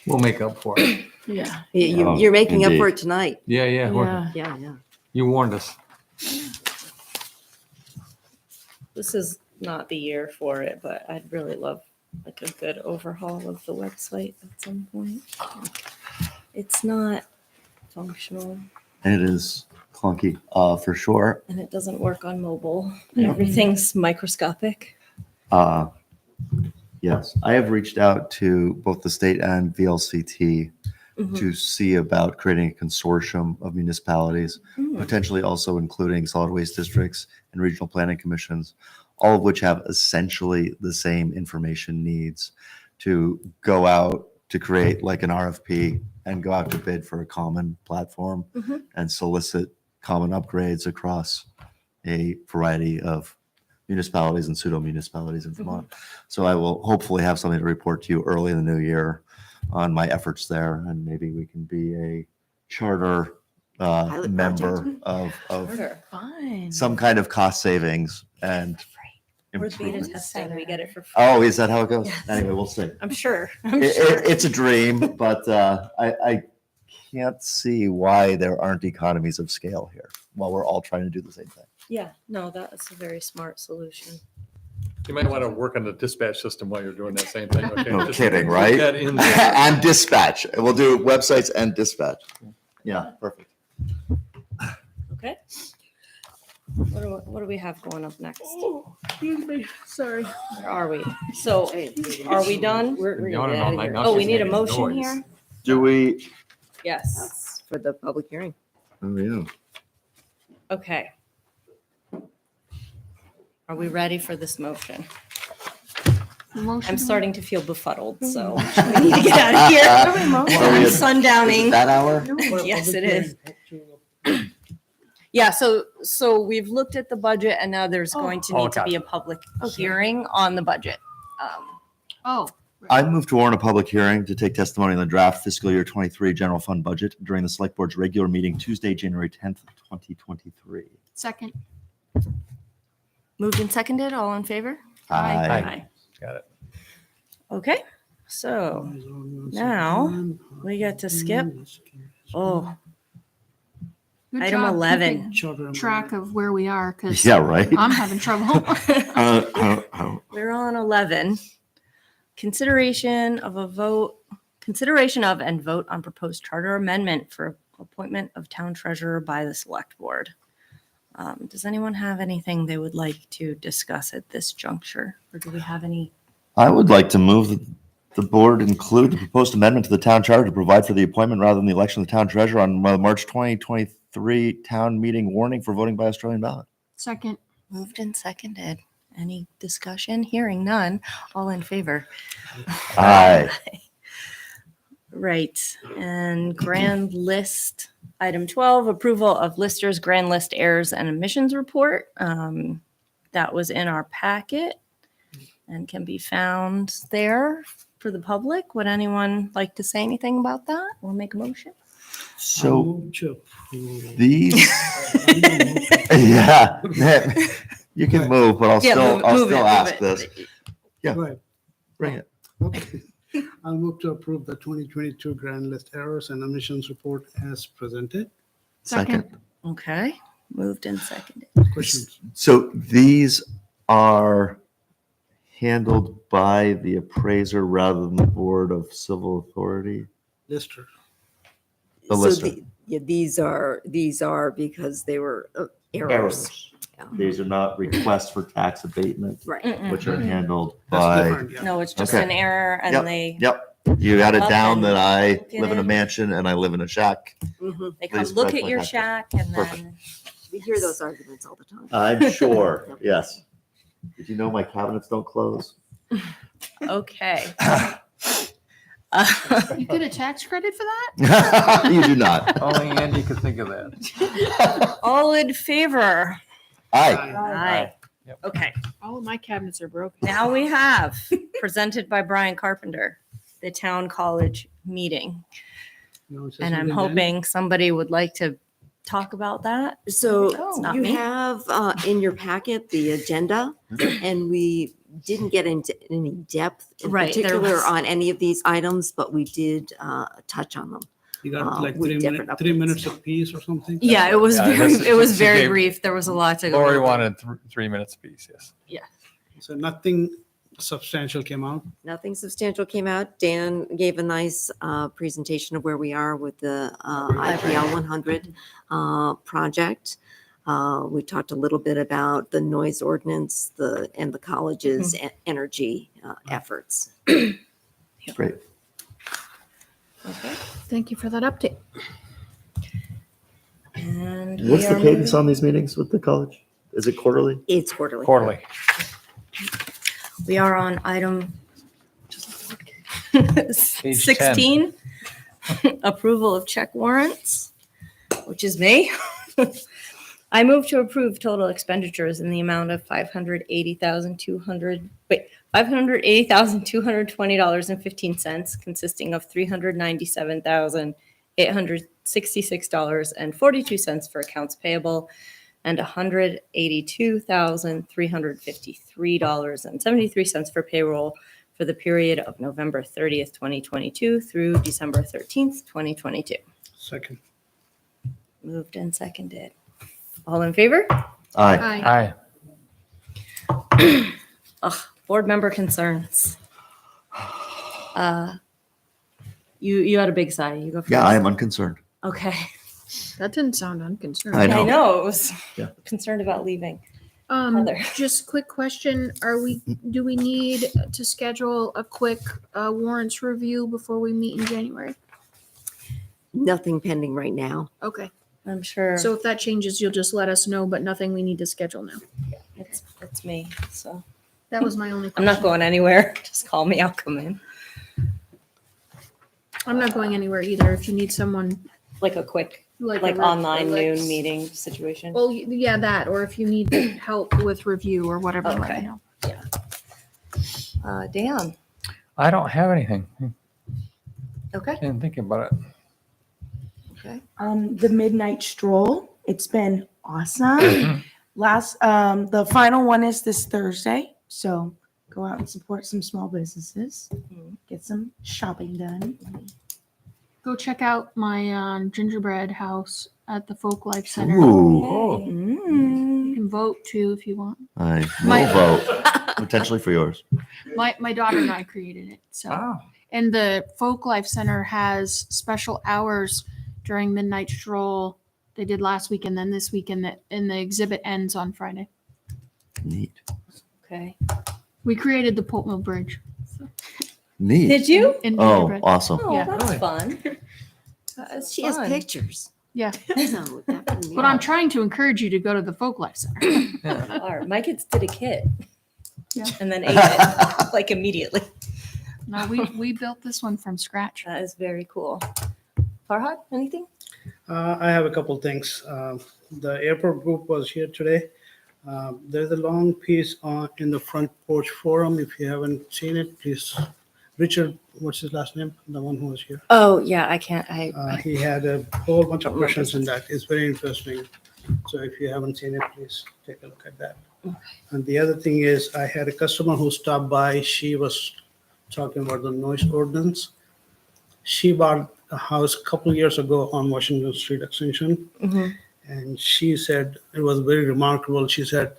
Speaker 12: We'll make up for it.
Speaker 15: Yeah.
Speaker 5: You're making up for
Speaker 13: Indeed.
Speaker 5: it tonight.
Speaker 12: Yeah, yeah.
Speaker 15: Yeah.
Speaker 5: Yeah.
Speaker 12: You warned us.
Speaker 3: This is not the year for it, but I'd really love like a good overhaul of the website at some point. It's not functional
Speaker 13: It is clunky, for sure.
Speaker 3: and it doesn't work on mobile. Everything's microscopic.
Speaker 13: Yes, I have reached out to both the state and VLCT
Speaker 3: Mhm.
Speaker 13: to see about creating a consortium of municipalities,
Speaker 3: Hmm.
Speaker 13: potentially also including solid waste districts and regional planning commissions, all of which have essentially the same information needs to go out to create like an RFP and go out to bid for a common platform
Speaker 3: Mhm.
Speaker 13: and solicit common upgrades across a variety of municipalities and pseudo municipalities in Vermont. So I will hopefully have something to report to you early in the new year on my efforts there, and maybe we can be a charter
Speaker 5: Pilot
Speaker 13: member
Speaker 5: project.
Speaker 13: of
Speaker 3: Harder.
Speaker 15: Fun.
Speaker 13: some kind of cost savings and
Speaker 3: We're beta
Speaker 13: improvement.
Speaker 3: testing. We get it for free.
Speaker 13: Oh, is that how it goes?
Speaker 3: Yes.
Speaker 13: Anyway, we'll see.
Speaker 3: I'm sure. I'm
Speaker 13: It,
Speaker 3: sure.
Speaker 13: it's a dream, but I can't see why there aren't economies of scale here while we're all trying to do the same thing.
Speaker 3: Yeah, no, that is a very smart solution.
Speaker 12: You might want to work on the dispatch system while you're doing that same thing. Okay?
Speaker 13: No
Speaker 12: Just
Speaker 13: kidding,
Speaker 12: put
Speaker 13: right?
Speaker 12: that in there.
Speaker 13: And dispatch. We'll do websites and dispatch. Yeah, perfect.
Speaker 3: Okay. What do we have going up next?
Speaker 15: Excuse me. Sorry.
Speaker 3: Where are we? So are we done?
Speaker 5: We're
Speaker 12: Yawning all night. Now
Speaker 3: Oh, we
Speaker 12: she's
Speaker 3: need a
Speaker 12: making
Speaker 3: motion
Speaker 12: noise.
Speaker 3: here?
Speaker 13: Do we?
Speaker 3: Yes.
Speaker 5: That's for the public hearing.
Speaker 13: Oh, yeah.
Speaker 3: Okay. Are we ready for this motion? I'm starting to feel befuddled, so we need to get out of here.
Speaker 13: Are we
Speaker 3: I'm
Speaker 13: at-
Speaker 3: sundowning.
Speaker 13: That hour?
Speaker 3: Yes, it is. Yeah, so we've looked at the budget and now there's going to need to be a public hearing on the budget.
Speaker 1: Oh,
Speaker 13: I move to warn a public hearing to take testimony on the draft fiscal year 23 general fund budget during the select board's regular meeting Tuesday, January 10th, 2023.
Speaker 1: second.
Speaker 3: Moved and seconded, all in favor?
Speaker 13: Aye.
Speaker 12: Got it.
Speaker 3: Okay, so now we get to skip. Oh,
Speaker 1: Good
Speaker 3: Item
Speaker 1: job
Speaker 3: 11.
Speaker 1: keeping track of where we are, because
Speaker 13: Yeah, right.
Speaker 1: I'm having trouble.
Speaker 3: we're on 11. Consideration of and vote on proposed charter amendment for appointment of town treasurer by the select board. Does anyone have anything they would like to discuss at this juncture? Or do we have any?
Speaker 13: I would like to move that the board include the proposed amendment to the town charter to provide for the appointment rather than the election of the town treasurer on March 2023 town meeting warning for voting by Australian ballot.
Speaker 1: Second.
Speaker 3: Moved and seconded. Any discussion? Hearing none. All in favor?
Speaker 13: Aye.
Speaker 3: Right. And grand list, item 12, approval of listers grand list errors and omissions report. That was in our packet and can be found there for the public. Would anyone like to say anything about that or make a motion?
Speaker 13: So these, yeah, you can move, but I'll
Speaker 3: Yeah,
Speaker 13: still
Speaker 3: move it,
Speaker 13: ask
Speaker 3: move
Speaker 13: this.
Speaker 3: it.
Speaker 13: Yeah,
Speaker 4: Go ahead.
Speaker 13: bring it.
Speaker 4: Okay. I'll move to approve the 2022 grand list errors and omissions report as presented.
Speaker 13: Second.
Speaker 3: Okay. Moved and seconded.
Speaker 4: Questions?
Speaker 13: So these are handled by the appraiser rather than the Board of Civil Authority?
Speaker 4: Lister.
Speaker 13: The
Speaker 5: So
Speaker 13: lister.
Speaker 5: these are because they were errors. Yeah.
Speaker 13: These are not requests for tax abatement,
Speaker 5: Right.
Speaker 3: Mm-mm.
Speaker 13: which are handled
Speaker 4: That's
Speaker 13: by.
Speaker 4: different, yeah.
Speaker 3: No, it's just
Speaker 13: Okay.
Speaker 3: an error and
Speaker 13: Yep.
Speaker 3: they
Speaker 13: You got it
Speaker 3: Up
Speaker 13: down
Speaker 3: and
Speaker 13: that I
Speaker 3: look at
Speaker 13: live in a
Speaker 3: it.
Speaker 13: mansion and I live in a shack.
Speaker 5: Mhm.
Speaker 3: they come
Speaker 13: Please
Speaker 3: look
Speaker 13: correct
Speaker 3: at
Speaker 13: my
Speaker 3: your
Speaker 13: taxes.
Speaker 3: shack and
Speaker 13: Perfect.
Speaker 3: then
Speaker 5: We hear those arguments all the time.
Speaker 13: I'm sure, yes. Did you know my cabinets don't close?
Speaker 3: okay.
Speaker 1: You get a tax credit for that?
Speaker 13: You do not.
Speaker 12: Only Andy could think of that.
Speaker 3: All in favor?
Speaker 13: Aye.
Speaker 3: Aye.
Speaker 12: Yep.
Speaker 3: Okay.
Speaker 1: All of my cabinets are broken.
Speaker 3: Now we have presented by Brian Carpenter, the town college meeting.
Speaker 4: You wanna say
Speaker 3: And I'm
Speaker 4: something, Dan?
Speaker 3: hoping somebody would like to talk about that?
Speaker 5: So
Speaker 3: It's not
Speaker 5: you
Speaker 3: me.
Speaker 5: have in your packet the agenda, and we didn't get into any depth in
Speaker 3: Right, there
Speaker 5: particular
Speaker 3: was-
Speaker 5: on any of these items, but we did touch on them.
Speaker 4: You got like
Speaker 5: with
Speaker 4: 3
Speaker 5: different
Speaker 4: minutes, 3
Speaker 5: updates.
Speaker 4: minutes apiece or something?
Speaker 3: Yeah, it was
Speaker 12: Yeah,
Speaker 3: very,
Speaker 12: that's-
Speaker 3: it was
Speaker 12: she
Speaker 3: very
Speaker 12: gave-
Speaker 3: brief. There was a lot to go
Speaker 12: Lori
Speaker 3: over.
Speaker 12: wanted 3 minutes apiece, yes.
Speaker 3: Yeah.
Speaker 4: So nothing substantial came out?
Speaker 5: Nothing substantial came out. Dan gave a nice presentation of where we are with the IPL 100 project. We talked a little bit about the noise ordinance, and the college's energy efforts.
Speaker 13: Great.
Speaker 3: Okay.
Speaker 1: Thank you for that update.
Speaker 3: And
Speaker 13: What's
Speaker 3: we
Speaker 13: the
Speaker 3: are
Speaker 13: cadence
Speaker 3: moving-
Speaker 13: on these meetings with the college? Is it quarterly?
Speaker 5: It's quarterly.
Speaker 12: Quarterly.
Speaker 3: We are on item
Speaker 12: Page
Speaker 3: 16, approval of check warrants, which is me. I move to approve total expenditures in the amount of $580,220.15, consisting of $397,866.42 for accounts payable and $182,353.73 for payroll for the period of November 30th, 2022 through December 13th, 2022.
Speaker 4: Second.
Speaker 3: Moved and seconded. All in favor?
Speaker 13: Aye.
Speaker 12: Aye.
Speaker 3: Ugh, board member concerns. You had a big sigh. You go first.
Speaker 13: Yeah, I am unconcerned.
Speaker 3: Okay.
Speaker 1: That didn't sound unconcerned.
Speaker 13: I know.
Speaker 3: I know. It was
Speaker 13: Yeah.
Speaker 3: concerned about leaving.
Speaker 1: Um,
Speaker 3: Heather.
Speaker 1: just quick question, do we need to schedule a quick warrants review before we meet in January?
Speaker 5: Nothing pending right now.
Speaker 1: Okay,
Speaker 3: I'm sure
Speaker 1: so if that changes, you'll just let us know, but nothing we need to schedule now.
Speaker 3: it's me. So
Speaker 1: That was my only
Speaker 3: I'm
Speaker 1: question.
Speaker 3: not going anywhere. Just call me. I'll come in.
Speaker 1: I'm not going anywhere either. If you need someone
Speaker 3: Like a quick,
Speaker 1: like
Speaker 3: like
Speaker 1: a
Speaker 3: online
Speaker 1: like-
Speaker 3: noon meeting situation.
Speaker 1: Well, yeah, that, or if you need help with review or whatever, let
Speaker 3: Okay.
Speaker 1: me know.
Speaker 3: Dan.
Speaker 12: I don't have anything.
Speaker 3: Okay.
Speaker 12: Didn't think about it.
Speaker 15: The midnight stroll. It's been awesome. The final one is this Thursday, so go out and support some small businesses. Get some shopping done.
Speaker 1: Go check out my gingerbread house at the Folk Life Center.
Speaker 13: Ooh,
Speaker 1: You can vote too if you want.
Speaker 13: I
Speaker 1: My-
Speaker 13: will vote, potentially for yours.
Speaker 1: My daughter and I created it. So,
Speaker 12: Oh.
Speaker 1: and the Folk Life Center has special hours during midnight stroll. They did last week and then this weekend, and the exhibit ends on Friday.
Speaker 13: Neat.
Speaker 3: Okay.
Speaker 1: We created the Polk Mill Bridge.
Speaker 13: Neat.
Speaker 3: Did you?
Speaker 1: In
Speaker 13: Oh,
Speaker 1: gingerbread.
Speaker 13: awesome.
Speaker 3: Oh,
Speaker 1: Yeah.
Speaker 3: that's
Speaker 12: Really?
Speaker 3: fun. That is
Speaker 5: She has
Speaker 3: fun.
Speaker 5: pictures.
Speaker 1: Yeah.
Speaker 5: So that would be
Speaker 1: But I'm trying to encourage you to go to the Folk Life Center.
Speaker 3: All right, my kids did a kit.
Speaker 1: Yeah.
Speaker 3: And then ate it like immediately.
Speaker 1: No, we built this one from scratch.
Speaker 3: That is very cool. Farhad, anything?
Speaker 4: I have a couple things. The airport group was here today. There's a long piece in the front porch forum. If you haven't seen it, please. Richard, what's his last name? The one who was here.
Speaker 3: Oh, yeah, I can't.
Speaker 4: He had a whole bunch of questions in that. It's very interesting. So if you haven't seen it, please take a look at that. And the other thing is, I had a customer who stopped by. She was talking about the noise ordinance. She bought a house a couple of years ago on Washington Street Extension. And she said it was very remarkable. She said,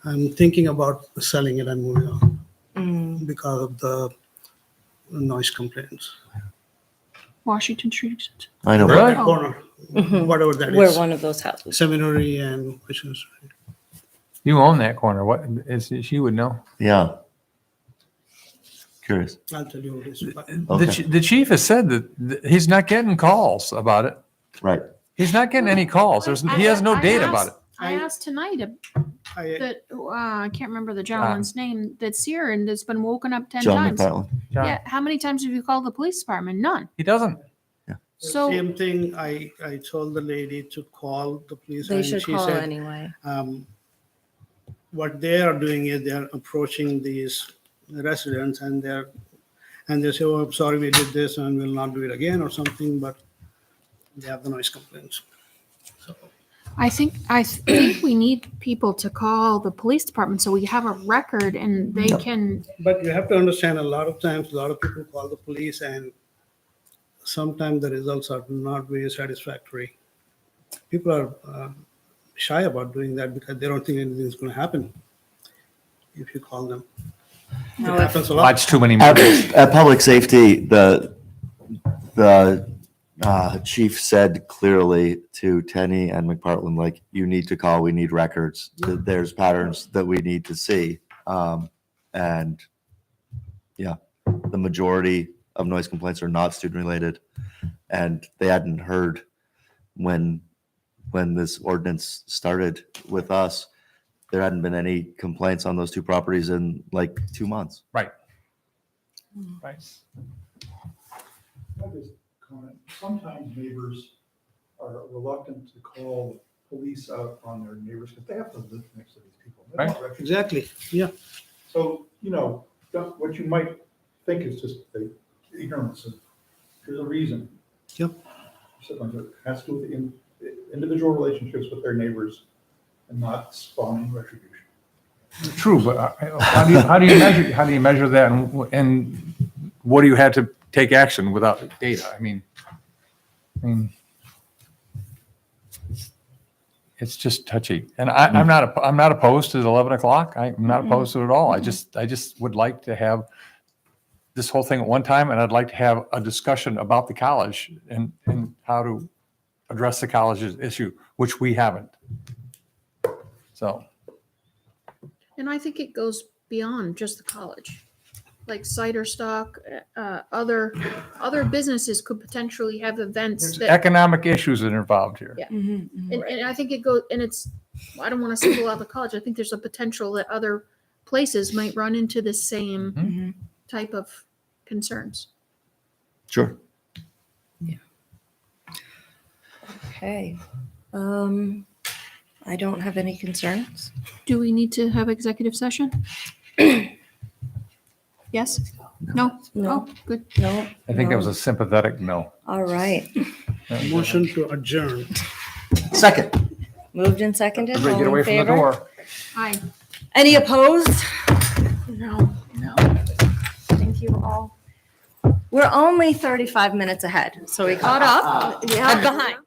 Speaker 4: I'm thinking about selling it and moving on because of the noise complaints.
Speaker 1: Washington Street Extension.
Speaker 13: I know.
Speaker 12: Really?
Speaker 4: That corner, whatever that
Speaker 3: We're
Speaker 4: is.
Speaker 3: one of those houses.
Speaker 4: Seminary and Washington Street.
Speaker 12: You own that corner. What is she would know?
Speaker 13: Yeah. Curious.
Speaker 4: I'll tell you what it is.
Speaker 13: Okay.
Speaker 12: The chief has said that he's not getting calls about it.
Speaker 13: Right.
Speaker 12: He's not getting any calls. He has no data about it.
Speaker 1: I asked tonight
Speaker 4: I,
Speaker 1: that I can't remember the gentleman's name that's here and that's been woken up 10
Speaker 13: John
Speaker 1: times.
Speaker 13: McPartland.
Speaker 12: John,
Speaker 1: Yeah, how many times have you called the police department? None.
Speaker 12: he doesn't.
Speaker 1: So
Speaker 4: same thing, I told the lady to call the police.
Speaker 3: They
Speaker 4: and
Speaker 3: should
Speaker 4: she
Speaker 3: call
Speaker 4: said,
Speaker 3: anyway.
Speaker 4: what they are doing is they are approaching these residents and they say, oh, I'm sorry we did this and we'll not do it again or something, but they have the noise complaints.
Speaker 1: I think we need people to call the police department so we have a record and they can,
Speaker 4: But you have to understand, a lot of times, a lot of people call the police and sometimes the results are not very satisfactory. People are shy about doing that because they don't think anything's going to happen if you call them. It
Speaker 5: No, if-
Speaker 4: happens a lot.
Speaker 12: Watch too many
Speaker 13: At,
Speaker 12: movies.
Speaker 13: at public safety, the chief said clearly to Tenney and McPartland, like, you need to call, we need records. There's patterns that we need to see. And yeah, the majority of noise complaints are not student related. And they hadn't heard when this ordinance started with us, there hadn't been any complaints on those two properties in like 2 months.
Speaker 12: Right. Right.
Speaker 19: I just comment, sometimes neighbors are reluctant to call the police out on their neighbors because they have to live next to these people. They don't recognize-
Speaker 4: Exactly, yeah.
Speaker 19: So, what you might think is just the ignorance of, there's a reason.
Speaker 4: Yep.
Speaker 19: It has to do with the individual relationships with their neighbors and not spawning retribution.
Speaker 12: True, but how do you measure that, and what do you have to take action without data? I mean, it's just touchy, and I'm not opposed to the 11 o'clock. I'm not opposed to it at all. I just would like to have this whole thing at one time, and I'd like to have a discussion about the college and how to address the college's issue, which we haven't. So.
Speaker 1: and I think it goes beyond just the college. Like cider stock, other businesses could potentially have events
Speaker 12: There's
Speaker 1: that.
Speaker 12: economic issues that are involved here.
Speaker 1: Yeah. And I think it goes, and it's, I don't want to single out the college. I think there's a potential that other places might run into the same type of concerns.
Speaker 13: Sure.
Speaker 5: Okay. I don't have any concerns.
Speaker 1: Do we need to have executive session? Yes? No?
Speaker 5: No.
Speaker 1: Oh, good.
Speaker 5: No.
Speaker 12: I think that was a sympathetic no.
Speaker 5: All right.
Speaker 4: Motion to adjourn.
Speaker 13: Second.
Speaker 5: Moved and seconded.
Speaker 12: Everybody
Speaker 5: All
Speaker 12: get
Speaker 5: in
Speaker 12: away from the
Speaker 5: favor?
Speaker 12: door.
Speaker 1: Aye.
Speaker 5: Any opposed?
Speaker 1: No.
Speaker 5: Thank you all. We're only 35 minutes ahead, so we caught up. Yeah. Behind.